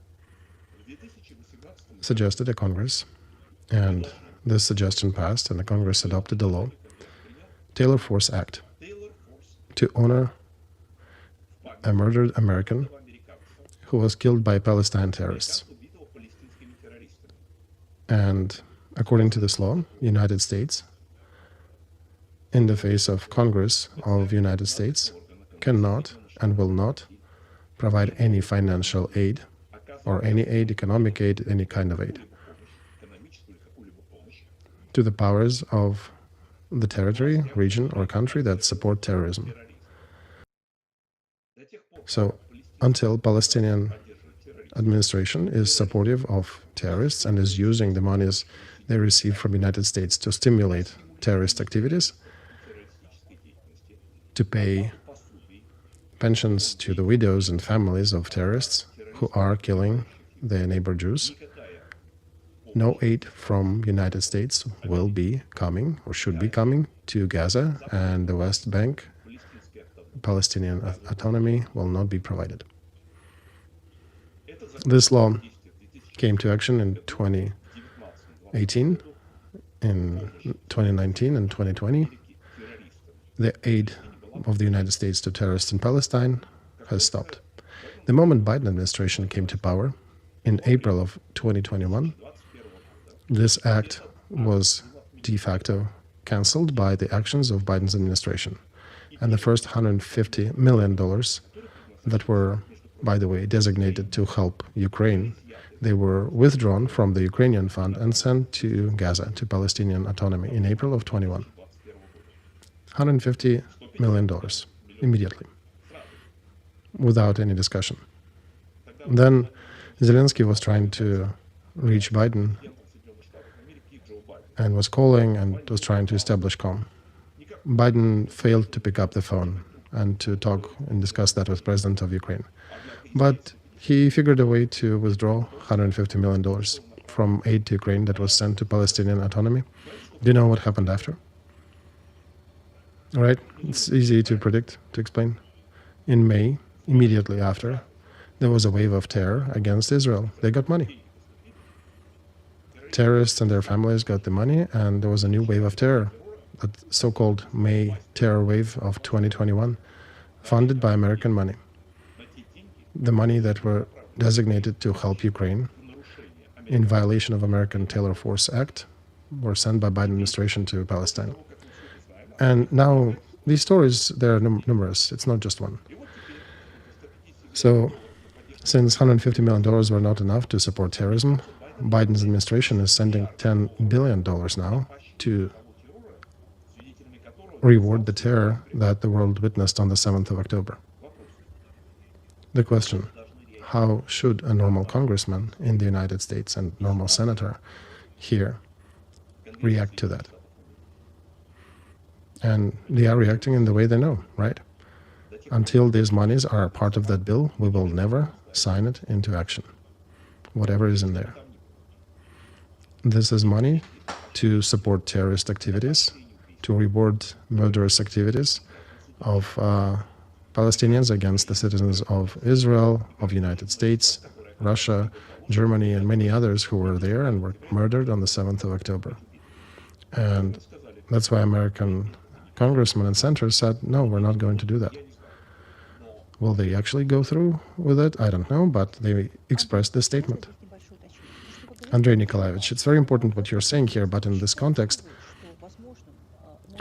suggested a Congress, and this suggestion passed, and the Congress adopted the law, Taylor Force Act, to honor a murdered American who was killed by Palestine terrorists. And according to this law, United States, in the face of Congress of the United States, cannot and will not provide any financial aid or any aid, economic aid, any kind of aid to the powers of the territory, region, or country that support terrorism. So until Palestinian administration is supportive of terrorists and is using the monies they receive from the United States to stimulate terrorist activities, to pay pensions to the widows and families of terrorists who are killing their neighbor Jews, no aid from United States will be coming or should be coming to Gaza, and the West Bank. Palestinian autonomy will not be provided. This law came to action in 2018, in 2019 and 2020. The aid of the United States to terrorists in Palestine has stopped. The moment Biden administration came to power in April of 2021, this act was de facto cancelled by the actions of Biden's administration. And the first $150 million that were, by the way, designated to help Ukraine, they were withdrawn from the Ukrainian fund and sent to Gaza, to Palestinian autonomy, in April of 21. $150 million immediately, without any discussion. Then Zelensky was trying to reach Biden and was calling and was trying to establish calm. Biden failed to pick up the phone and to talk and discuss that with President of Ukraine. But he figured a way to withdraw $150 million from aid to Ukraine that was sent to Palestinian autonomy. Do you know what happened after? All right, it's easy to predict, to explain. In May, immediately after, there was a wave of terror against Israel. They got money. Terrorists and their families got the money, and there was a new wave of terror, that so-called May terror wave of 2021, funded by American money. The money that were designated to help Ukraine in violation of American Taylor Force Act were sent by Biden administration to Palestine. And now these stories, there are numerous. It's not just one. So since $150 million were not enough to support terrorism, Biden's administration is sending $10 billion now to reward the terror that the world witnessed on the 7th of October. The question, how should a normal congressman in the United States and normal senator here react to that? And they are reacting in the way they know, right? Until these monies are part of that bill, we will never sign it into action, whatever is in there. This is money to support terrorist activities, to reward murderous activities of Palestinians against the citizens of Israel, of United States, Russia, Germany, and many others who were there and were murdered on the 7th of October. And that's why American congressmen and senators said, no, we're not going to do that. Will they actually go through with it? I don't know, but they expressed this statement. Andrei Nikolaevich, it's very important what you're saying here, but in this context,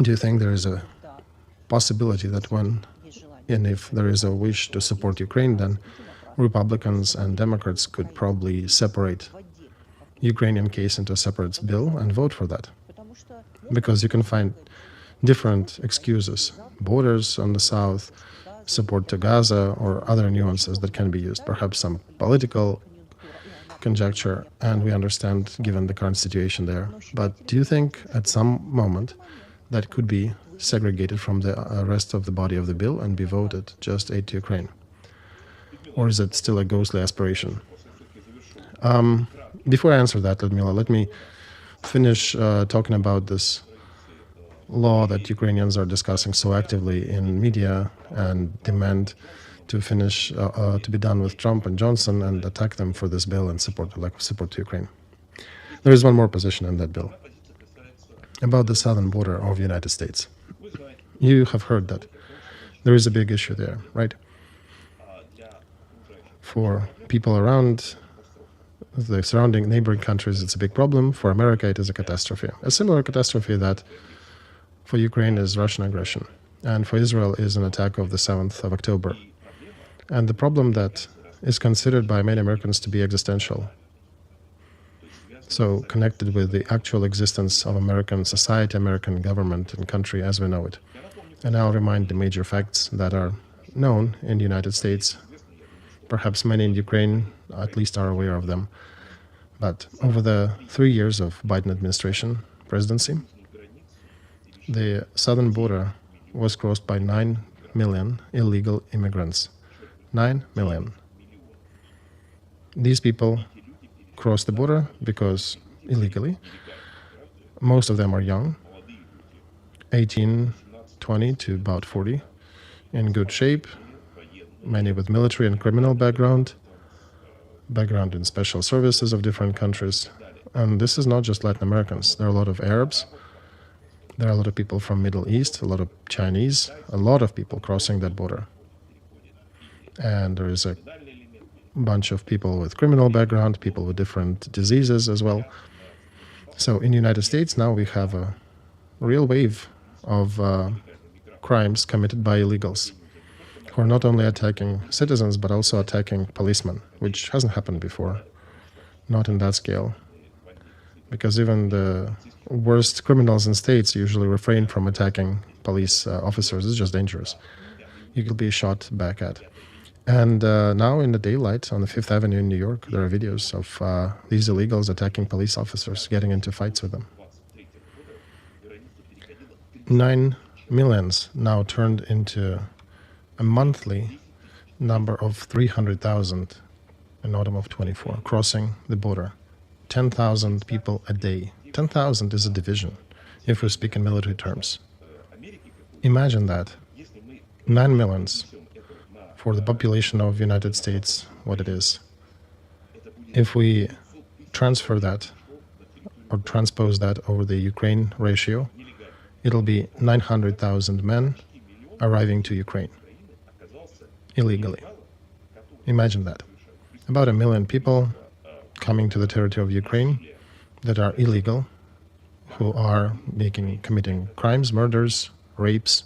do you think there is a possibility that when and if there is a wish to support Ukraine, then Republicans and Democrats could probably separate Ukrainian case into a separate bill and vote for that? Because you can find different excuses, borders on the south, support to Gaza, or other nuances that can be used, perhaps some political conjecture, and we understand given the current situation there. But do you think at some moment that could be segregated from the rest of the body of the bill and be voted just aid to Ukraine? Or is it still a ghostly aspiration? Before I answer that, Lyudmila, let me finish talking about this law that Ukrainians are discussing so actively in media and demand to finish, to be done with Trump and Johnson and attack them for this bill and support to Ukraine. There is one more position in that bill about the southern border of the United States. You have heard that there is a big issue there, right? For people around the surrounding neighboring countries, it's a big problem. For America, it is a catastrophe. A similar catastrophe that for Ukraine is Russian aggression, and for Israel is an attack of the 7th of October. And the problem that is considered by many Americans to be existential, so connected with the actual existence of American society, American government and country as we know it. And I'll remind the major facts that are known in the United States. Perhaps many in Ukraine at least are aware of them. But over the 3 years of Biden administration presidency, the southern border was crossed by 9 million illegal immigrants. 9 million. These people crossed the border because illegally. Most of them are young, 18, 20 to about 40, in good shape, many with military and criminal background in special services of different countries. And this is not just Latin Americans. There are a lot of Arabs. There are a lot of people from Middle East, a lot of Chinese, a lot of people crossing that border. And there is a bunch of people with criminal background, people with different diseases as well. So in the United States now we have a real wave of crimes committed by illegals who are not only attacking citizens but also attacking policemen, which hasn't happened before, not in that scale. Because even the worst criminals in states usually refrain from attacking police officers. It's just dangerous. You could be shot back at. And now in the daylight on the Fifth Avenue in New York, there are videos of these illegals attacking police officers, getting into fights with them. 9 millions now turned into a monthly number of 300,000 in autumn of 24, crossing the border. 10,000 people a day. 10,000 is a division, if we speak in military terms. Imagine that. 9 millions for the population of the United States, what it is. If we transfer that or transpose that over the Ukraine ratio, it'll be 900,000 men arriving to Ukraine illegally. Imagine that. About 1 million people coming to the territory of Ukraine that are illegal, who are committing crimes, murders, rapes,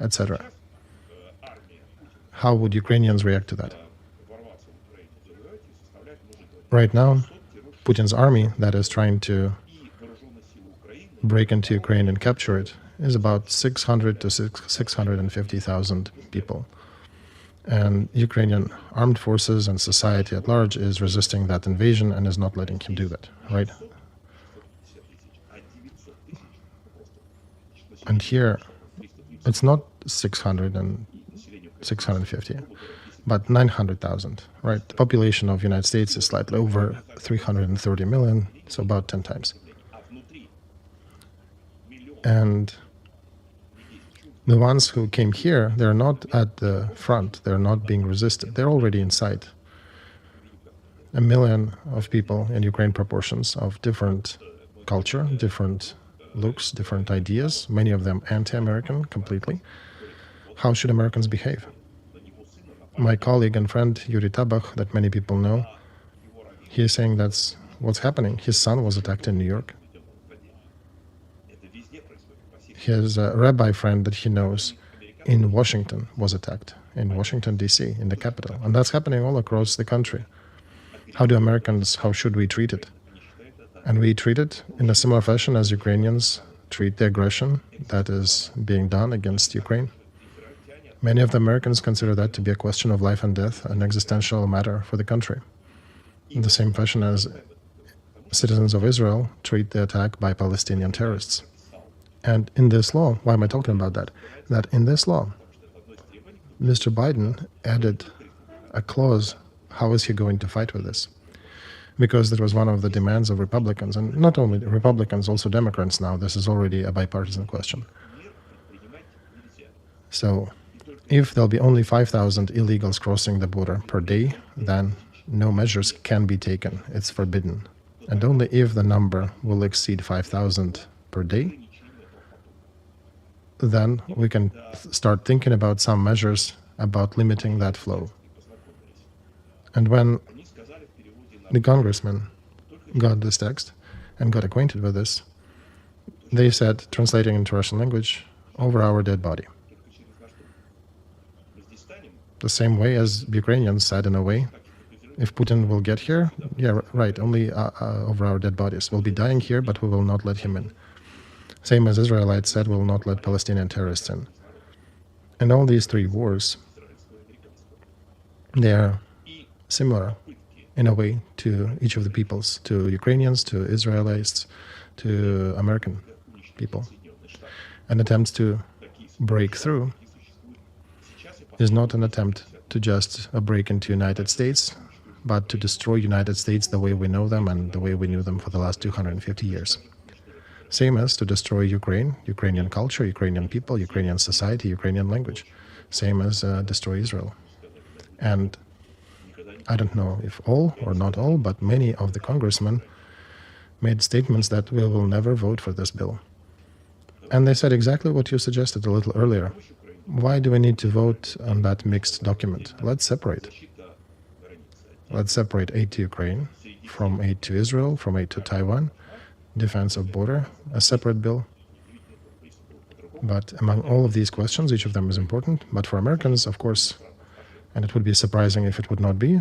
etc. How would Ukrainians react to that? Right now, Putin's army that is trying to break into Ukraine and capture it is about 600 to 650,000 people. And Ukrainian armed forces and society at large is resisting that invasion and is not letting him do that, right? And here, it's not 600 and 650, but 900,000, right? The population of the United States is slightly over 330 million, so about 10 times. And the ones who came here, they're not at the front, they're not being resisted, they're already inside. 1 million of people in Ukraine proportions of different culture, different looks, different ideas, many of them anti-American completely. How should Americans behave? My colleague and friend Yuri Tabakh, that many people know, he is saying that's what's happening. His son was attacked in New York. His rabbi friend that he knows in Washington was attacked, in Washington, D.C., in the capital. And that's happening all across the country. How should we treat it? And we treat it in a similar fashion as Ukrainians treat the aggression that is being done against Ukraine. Many of the Americans consider that to be a question of life and death, an existential matter for the country. In the same fashion as citizens of Israel treat the attack by Palestinian terrorists. And in this law, why am I talking about that? That in this law, Mr. Biden added a clause. How is he going to fight with this? Because that was one of the demands of Republicans, and not only Republicans, also Democrats now. This is already a bipartisan question. So if there'll be only 5,000 illegals crossing the border per day, then no measures can be taken. It's forbidden. And only if the number will exceed 5,000 per day, then we can start thinking about some measures about limiting that flow. And when the congressman got this text and got acquainted with this, they said, translating into Russian language, over our dead body. The same way as Ukrainians said in a way, if Putin will get here, yeah, right, only over our dead bodies. We'll be dying here, but we will not let him in. Same as Israelites said, we'll not let Palestinian terrorists in. And all these three wars They are similar in a way to each of the peoples, to Ukrainians, to Israelites, to American people. An attempt to break through is not an attempt to just break into United States, but to destroy United States the way we know them and the way we knew them for the last 250 years. Same as to destroy Ukraine, Ukrainian culture, Ukrainian people, Ukrainian society, Ukrainian language. Same as destroy Israel. And I don't know if all or not all, but many of the congressmen made statements that we will never vote for this bill. And they said exactly what you suggested a little earlier. Why do we need to vote on that mixed document? Let's separate. Let's separate aid to Ukraine from aid to Israel, from aid to Taiwan, defense of border, a separate bill. But among all of these questions, each of them is important. But for Americans, of course, and it would be surprising if it would not be,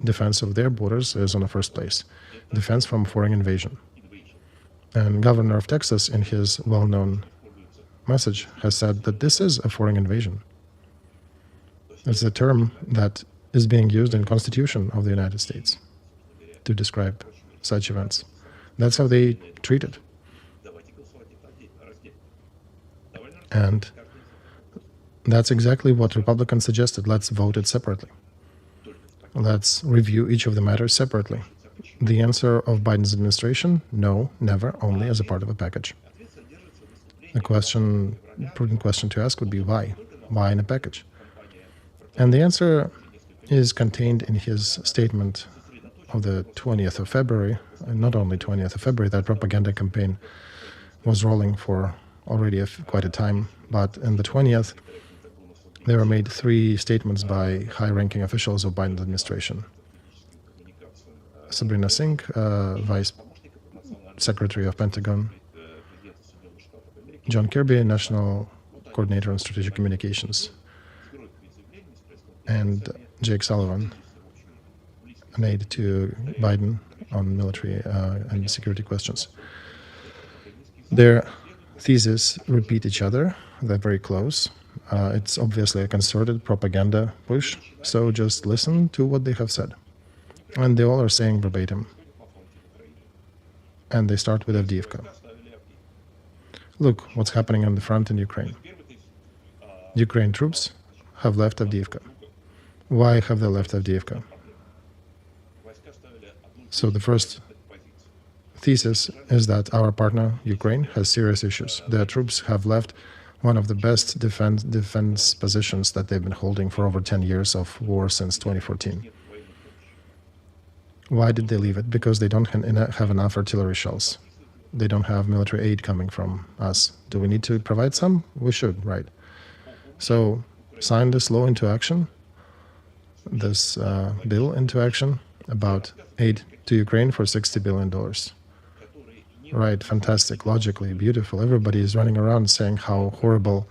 defense of their borders is on the first place. Defense from foreign invasion. And Governor of Texas, in his well-known message, has said that this is a foreign invasion. It's a term that is being used in the Constitution of the United States to describe such events. That's how they treat it. And that's exactly what Republicans suggested. Let's vote it separately. Let's review each of the matters separately. The answer of Biden's administration, no, never, only as a part of a package. The prudent question to ask would be why? Why in a package? And the answer is contained in his statement of the 20th of February, and not only 20th of February, that propaganda campaign was rolling for already quite a time, but in the 20th, there were made 3 statements by high-ranking officials of Biden's administration. Sabrina Singh, Vice Secretary of Pentagon, John Kirby, National Coordinator on Strategic Communications, and Jake Sullivan, an aide to Biden on military and security questions. Their theses repeat each other. They're very close. It's obviously a concerted propaganda push, so just listen to what they have said. And they all are saying verbatim. And they start with Avdiivka. Look what's happening on the front in Ukraine. Ukraine troops have left Avdiivka. Why have they left Avdiivka? So the first thesis is that our partner, Ukraine, has serious issues. Their troops have left one of the best defense positions that they've been holding for over 10 years of war since 2014. Why did they leave it? Because they don't have enough artillery shells. They don't have military aid coming from us. Do we need to provide some? We should, right? So sign this law into action, this bill into action about aid to Ukraine for $60 billion. Right, fantastic, logically, beautiful. Everybody is running around saying how horrible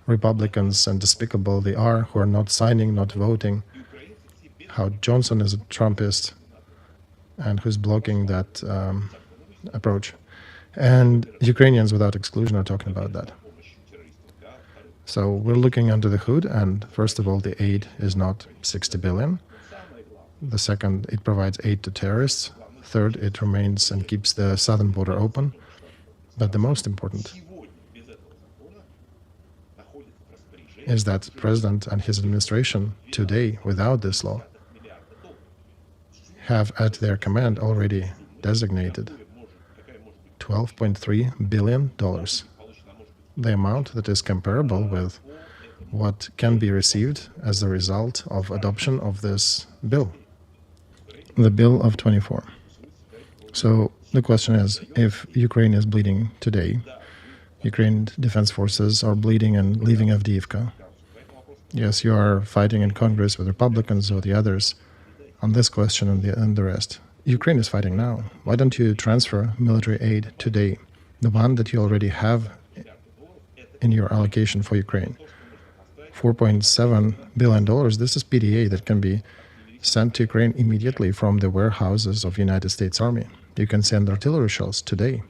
Republicans and despicable they are, who are not signing, not voting, how Johnson is a Trumpist and who's blocking that approach. And Ukrainians, without exclusion, are talking about that. So we're looking under the hood, and first of all, the aid is not 60 billion. The second, it provides aid to terrorists. Third, it remains and keeps the southern border open. But the most important is that the president and his administration today, without this law, have at their command already designated $12.3 billion, the amount that is comparable with what can be received as a result of adoption of this bill, the Bill of 24. So the question is, if Ukraine is bleeding today, Ukraine defense forces are bleeding and leaving Avdiivka. Yes, you are fighting in Congress with Republicans or the others on this question and the rest. Ukraine is fighting now. Why don't you transfer military aid today, the one that you already have in your allocation for Ukraine? $4.7 billion, this is PDA that can be sent to Ukraine immediately from the warehouses of the United States Army. You can send artillery shells today.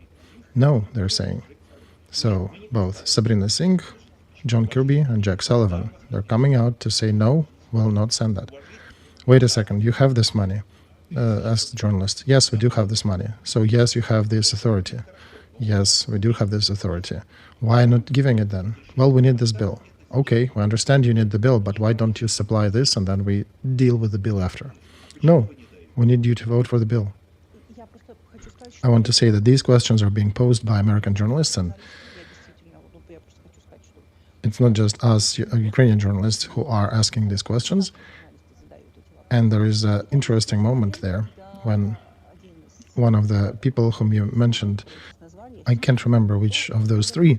No, they're saying. So both Sabrina Singh, John Kirby, and Jack Sullivan, they're coming out to say no, will not send that. Wait a second, you have this money, asked the journalist. Yes, we do have this money. So yes, you have this authority. Yes, we do have this authority. Why not giving it then? Well, we need this bill. Okay, we understand you need the bill, but why don't you supply this and then we deal with the bill after? No, we need you to vote for the bill. I want to say that these questions are being posed by American journalists, and it's not just us Ukrainian journalists who are asking these questions. And there is an interesting moment there when one of the people whom you mentioned, I can't remember which of those three,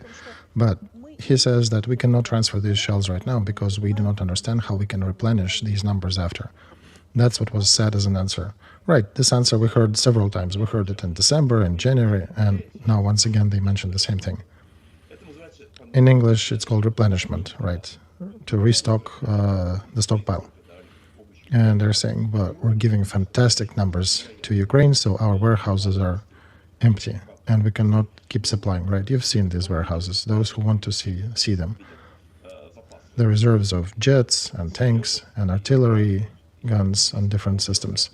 but he says that we cannot transfer these shells right now because we do not understand how we can replenish these numbers after. That's what was said as an answer. Right, this answer we heard several times. We heard it in December, in January, and now once again they mentioned the same thing. In English, it's called replenishment, right? To restock the stockpile. And they're saying, well, we're giving fantastic numbers to Ukraine, so our warehouses are empty and we cannot keep supplying, right? You've seen these warehouses, those who want to see them. The reserves of jets and tanks and artillery guns and different systems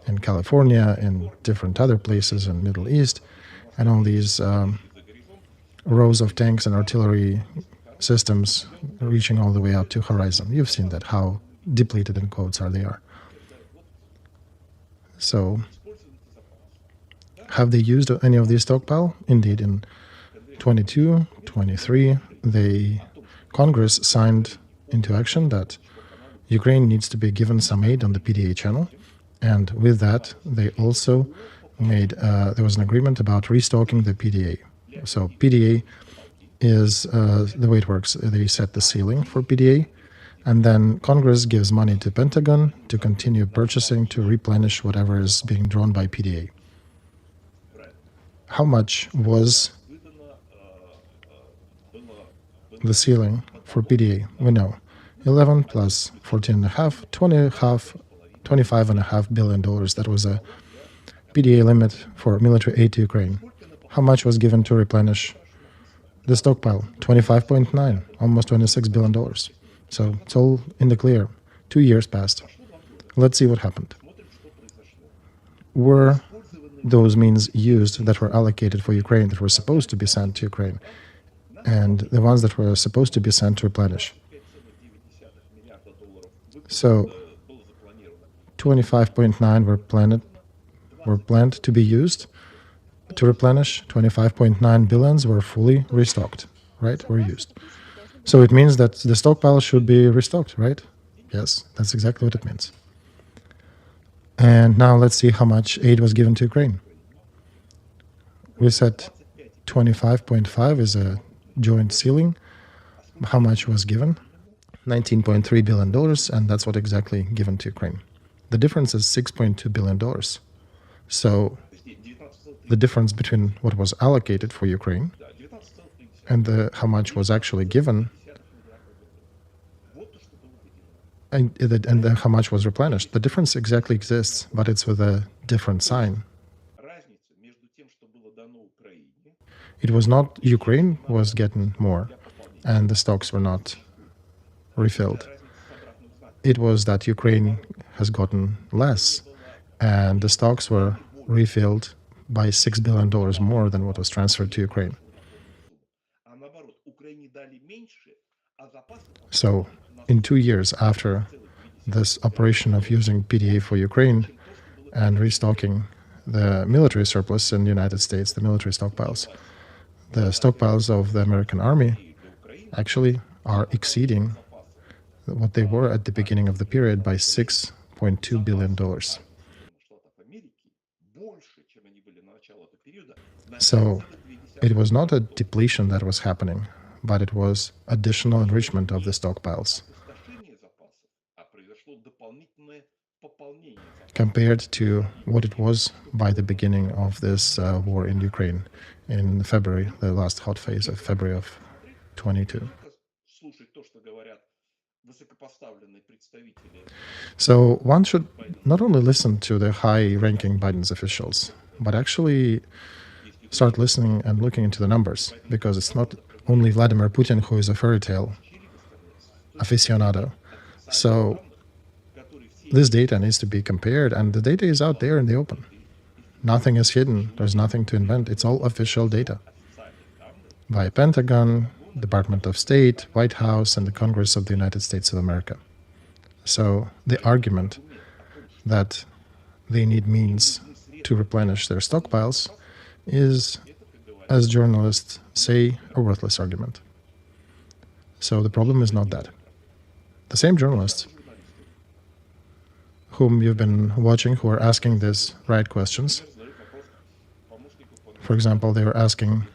in California, in different other places in Middle East, and all these rows of tanks and artillery systems reaching all the way out to horizon. You've seen that, how depleted in quotes they are. So, have they used any of these stockpile? Indeed, in 22, 23, Congress signed into action that Ukraine needs to be given some aid on the PDA channel, and with that, they also made there was an agreement about restocking the PDA. So PDA is the way it works. They set the ceiling for PDA, and then Congress gives money to Pentagon to continue purchasing to replenish whatever is being drawn by PDA. How much was the ceiling for PDA? We know 11 plus 14.5, $25.5 billion. That was a PDA limit for military aid to Ukraine. How much was given to replenish the stockpile? 25.9, almost $26 billion. So it's all in the clear. 2 years passed. Let's see what happened. Were those means used that were allocated for Ukraine, that were supposed to be sent to Ukraine, and the ones that were supposed to be sent to replenish? So 25.9 were planned to be used to replenish. 25.9 billions were fully restocked, right? Were used. So it means that the stockpile should be restocked, right? Yes, that's exactly what it means. And now let's see how much aid was given to Ukraine. We said 25.5 is a joint ceiling. How much was given? $19.3 billion, and that's what exactly given to Ukraine. The difference is $6.2 billion. So the difference between what was allocated for Ukraine and how much was actually given and how much was replenished, the difference exactly exists, but it's with a different sign. It was not Ukraine was getting more and the stocks were not refilled. It was that Ukraine has gotten less and the stocks were refilled by $6 billion more than what was transferred to Ukraine. So, in 2 years after this operation of using PDA for Ukraine and restocking the military surplus in the United States, the military stockpiles, the stockpiles of the American army actually are exceeding what they were at the beginning of the period by $6.2 billion. So it was not a depletion that was happening, but it was additional enrichment of the stockpiles compared to what it was by the beginning of this war in Ukraine in February, the last hot phase of February of 22. So one should not only listen to the high-ranking Biden's officials, but actually start listening and looking into the numbers, because it's not only Vladimir Putin who is a fairy tale aficionado. So This data needs to be compared, and the data is out there in the open. Nothing is hidden. There's nothing to invent. It's all official data by Pentagon, Department of State, White House, and the Congress of the United States of America. So the argument that they need means to replenish their stockpiles is, as journalists say, a worthless argument. So the problem is not that. The same journalists whom you've been watching who are asking these right questions, for example, they were asking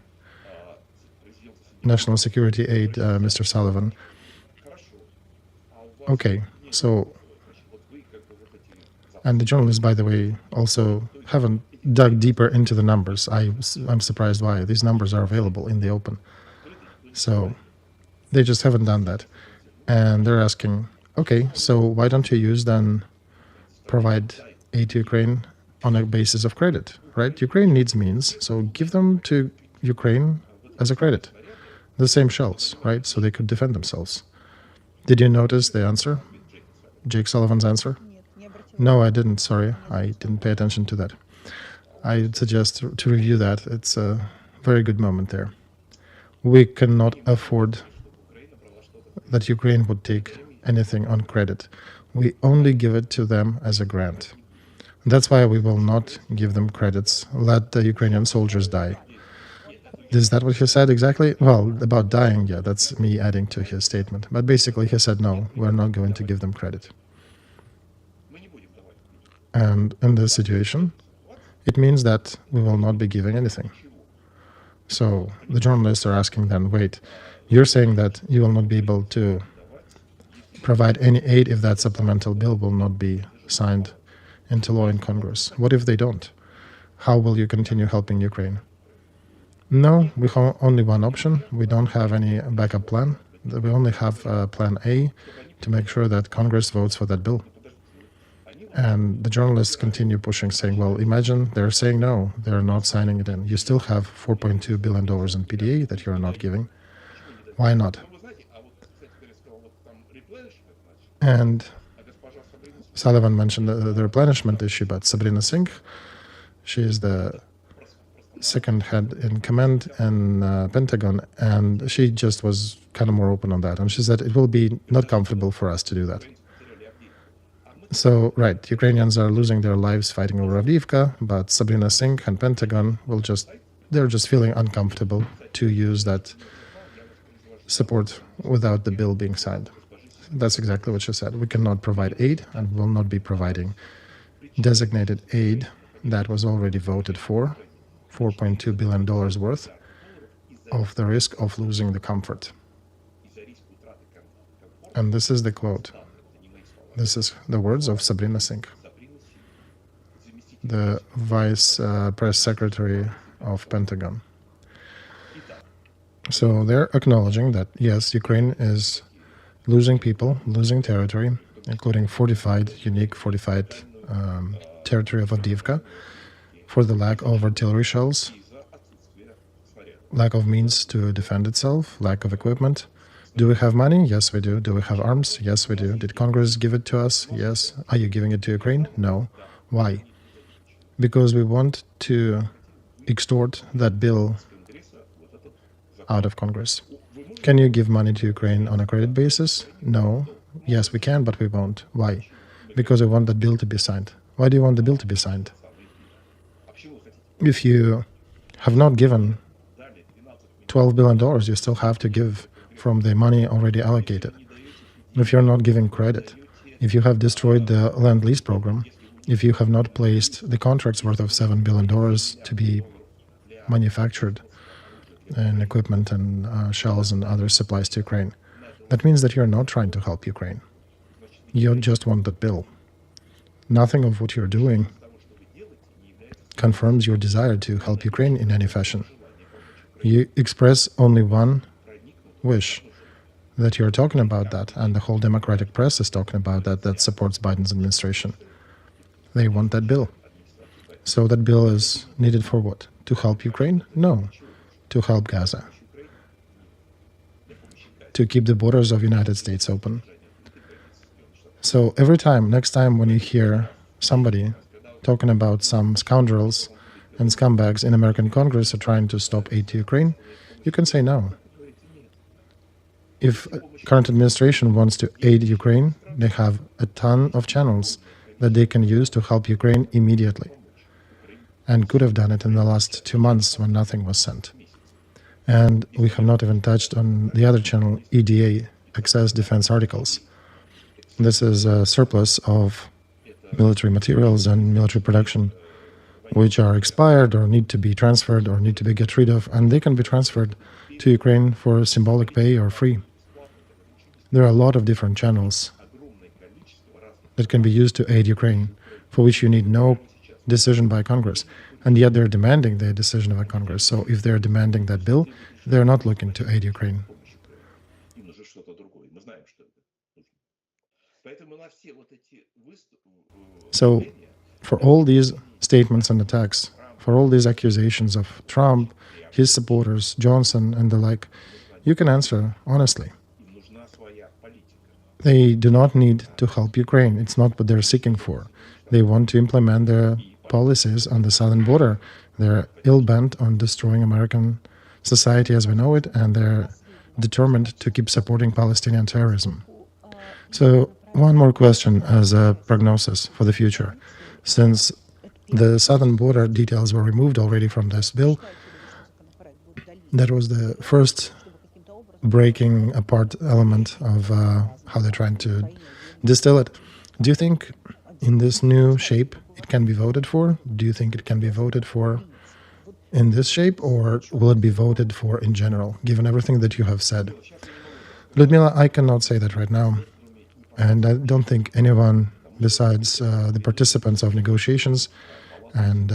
National Security Aide, Mr. Sullivan, okay, so, and the journalists, by the way, also haven't dug deeper into the numbers. I'm surprised why. These numbers are available in the open. So they just haven't done that. And they're asking, okay, so why don't you use then provide aid to Ukraine on a basis of credit, right? Ukraine needs means, so give them to Ukraine as a credit. The same shells, right? So they could defend themselves. Did you notice the answer? Jake Sullivan's answer? No, I didn't, sorry. I didn't pay attention to that. I suggest to review that. It's a very good moment there. We cannot afford that Ukraine would take anything on credit. We only give it to them as a grant. That's why we will not give them credits. Let the Ukrainian soldiers die. Is that what he said exactly? Well, about dying, yeah, that's me adding to his statement. But basically he said, no, we're not going to give them credit. And in this situation, it means that we will not be giving anything. So the journalists are asking then, wait, you're saying that you will not be able to provide any aid if that supplemental bill will not be signed into law in Congress. What if they don't? How will you continue helping Ukraine? No, we have only one option. We don't have any backup plan. We only have plan A to make sure that Congress votes for that bill. And the journalists continue pushing, saying, well, imagine they're saying no, they're not signing it in. You still have $4.2 billion in PDA that you're not giving. Why not? And Sullivan mentioned the replenishment issue, but Sabrina Singh, she is the second head in command in Pentagon, and she just was kind of more open on that. And she said it will be not comfortable for us to do that. So, right, Ukrainians are losing their lives fighting over Avdiivka, but Sabrina Singh and Pentagon they're just feeling uncomfortable to use that support without the bill being signed. That's exactly what she said. We cannot provide aid and will not be providing designated aid that was already voted for, $4.2 billion worth, of the risk of losing the comfort. And this is the quote. This is the words of Sabrina Singh, the Vice Press Secretary of Pentagon. So they're acknowledging that, yes, Ukraine is losing people, losing territory, including unique fortified territory of Avdiivka, for the lack of artillery shells, lack of means to defend itself, lack of equipment. Do we have money? Yes, we do. Do we have arms? Yes, we do. Did Congress give it to us? Yes. Are you giving it to Ukraine? No. Why? Because we want to extort that bill out of Congress. Can you give money to Ukraine on a credit basis? No. Yes, we can, but we won't. Why? Because we want that bill to be signed. Why do you want the bill to be signed? If you have not given $12 billion, you still have to give from the money already allocated. If you're not giving credit, if you have destroyed the Land-Lease program, if you have not placed the contracts worth of $7 billion to be manufactured in equipment and shells and other supplies to Ukraine, that means that you're not trying to help Ukraine. You just want that bill. Nothing of what you're doing confirms your desire to help Ukraine in any fashion. You express only one wish, that you're talking about that, and the whole Democratic press is talking about that, that supports Biden's administration. They want that bill. So that bill is needed for what? To help Ukraine? No. To help Gaza. To keep the borders of the United States open. So next time when you hear somebody talking about some scoundrels and scumbags in American Congress are trying to stop aid to Ukraine, you can say no. If current administration wants to aid Ukraine, they have a ton of channels that they can use to help Ukraine immediately, and could have done it in the last 2 months when nothing was sent. And we have not even touched on the other channel, EDA, excess defense articles. This is a surplus of military materials and military production which are expired or need to be transferred or need to be get rid of, and they can be transferred to Ukraine for symbolic pay or free. There are a lot of different channels that can be used to aid Ukraine, for which you need no decision by Congress. And yet they're demanding the decision of a Congress. So if they're demanding that bill, they're not looking to aid Ukraine. So for all these statements and attacks, for all these accusations of Trump, his supporters, Johnson, and the like, you can answer honestly. They do not need to help Ukraine. It's not what they're seeking for. They want to implement their policies on the southern border. They're ill-bent on destroying American society as we know it, and they're determined to keep supporting Palestinian terrorism. So one more question as a prognosis for the future. Since the southern border details were removed already from this bill, that was the first breaking apart element of how they're trying to distill it. Do you think in this new shape it can be voted for? Do you think it can be voted for in this shape, or will it be voted for in general, given everything that you have said? Lyudmila, I cannot say that right now. And I don't think anyone besides the participants of negotiations and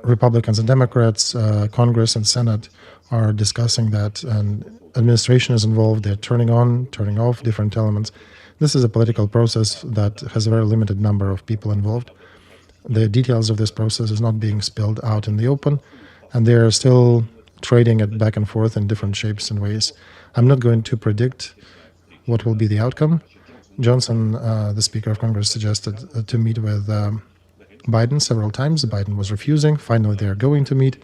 Republicans and Democrats, Congress and Senate are discussing that, and administration is involved. They're turning on, turning off different elements. This is a political process that has a very limited number of people involved. The details of this process is not being spilled out in the open, and they're still trading it back and forth in different shapes and ways. I'm not going to predict what will be the outcome. Johnson, the Speaker of Congress, suggested to meet with Biden several times. Biden was refusing. Finally, they are going to meet.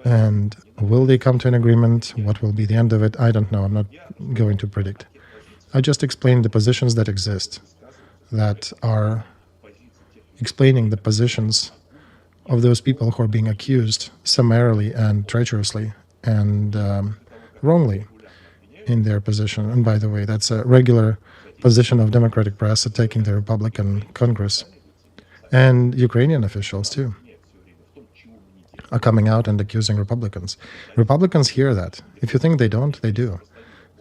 And will they come to an agreement? What will be the end of it? I don't know. I'm not going to predict. I just explained the positions that exist, that are explaining the positions of those people who are being accused summarily and treacherously and wrongly in their position. And by the way, that's a regular position of Democratic press attacking the Republican Congress. And Ukrainian officials, too, are coming out and accusing Republicans. Republicans hear that. If you think they don't, they do.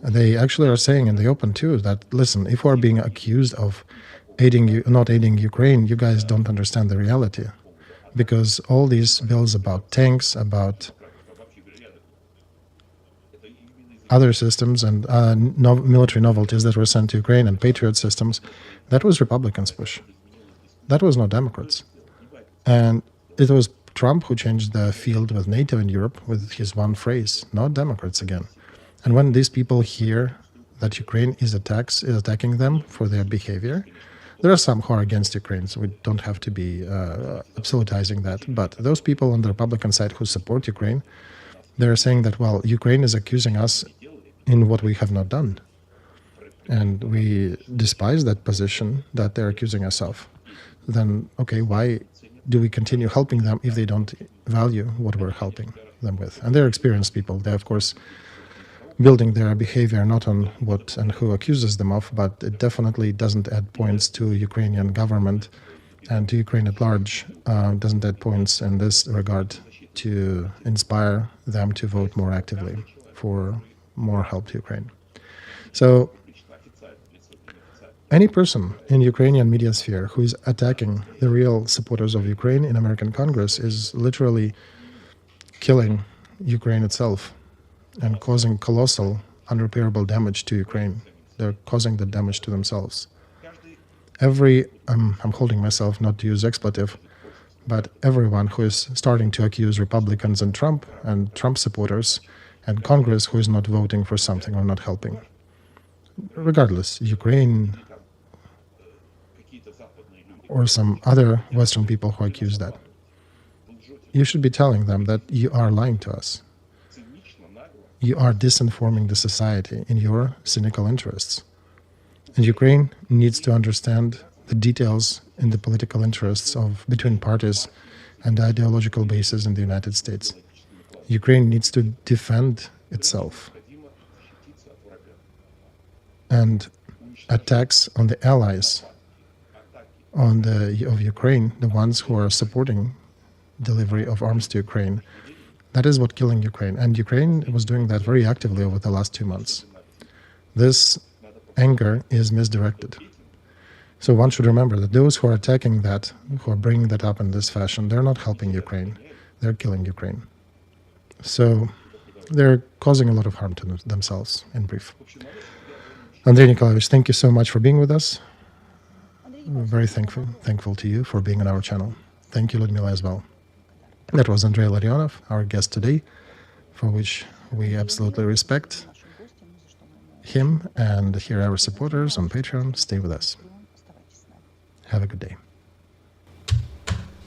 They actually are saying in the open, too, that, listen, if we're being accused of not aiding Ukraine, you guys don't understand the reality. Because all these bills about tanks, about other systems and military novelties that were sent to Ukraine and Patriot systems, that was Republicans' push. That was not Democrats. And it was Trump who changed the field with NATO in Europe with his one phrase, not Democrats again. And when these people hear that Ukraine is attacking them for their behavior, there are some who are against Ukraine, so we don't have to be absolutizing that. But those people on the Republican side who support Ukraine, they're saying that, well, Ukraine is accusing us in what we have not done. And we despise that position that they're accusing us of. Then, okay, why do we continue helping them if they don't value what we're helping them with? And they're experienced people. They're, of course, building their behavior not on what and who accuses them of, but it definitely doesn't add points to Ukrainian government and to Ukraine at large. Doesn't add points in this regard to inspire them to vote more actively for more help to Ukraine. So any person in Ukrainian media sphere who is attacking the real supporters of Ukraine in American Congress is literally killing Ukraine itself and causing colossal, unrepairable damage to Ukraine. They're causing the damage to themselves. I'm holding myself not to use expletive, but everyone who is starting to accuse Republicans and Trump supporters and Congress who is not voting for something or not helping. Regardless, Ukraine, or some other Western people who accuse that, you should be telling them that you are lying to us. You are disinforming the society in your cynical interests. And Ukraine needs to understand the details in the political interests of between parties and the ideological basis in the United States. Ukraine needs to defend itself. And attacks on the allies of Ukraine, the ones who are supporting delivery of arms to Ukraine, that is what killing Ukraine. And Ukraine was doing that very actively over the last 2 months. This anger is misdirected. So one should remember that those who are attacking that, who are bringing that up in this fashion, they're not helping Ukraine. They're killing Ukraine. So they're causing a lot of harm to themselves, in brief. Andrei Nikolaevich, thank you so much for being with us. We're very thankful to you for being on our channel. Thank you, Lyudmila, as well. That was Andrei Illarionov, our guest today, for which we absolutely respect him, and here our supporters on Patreon. Stay with us. Have a good day.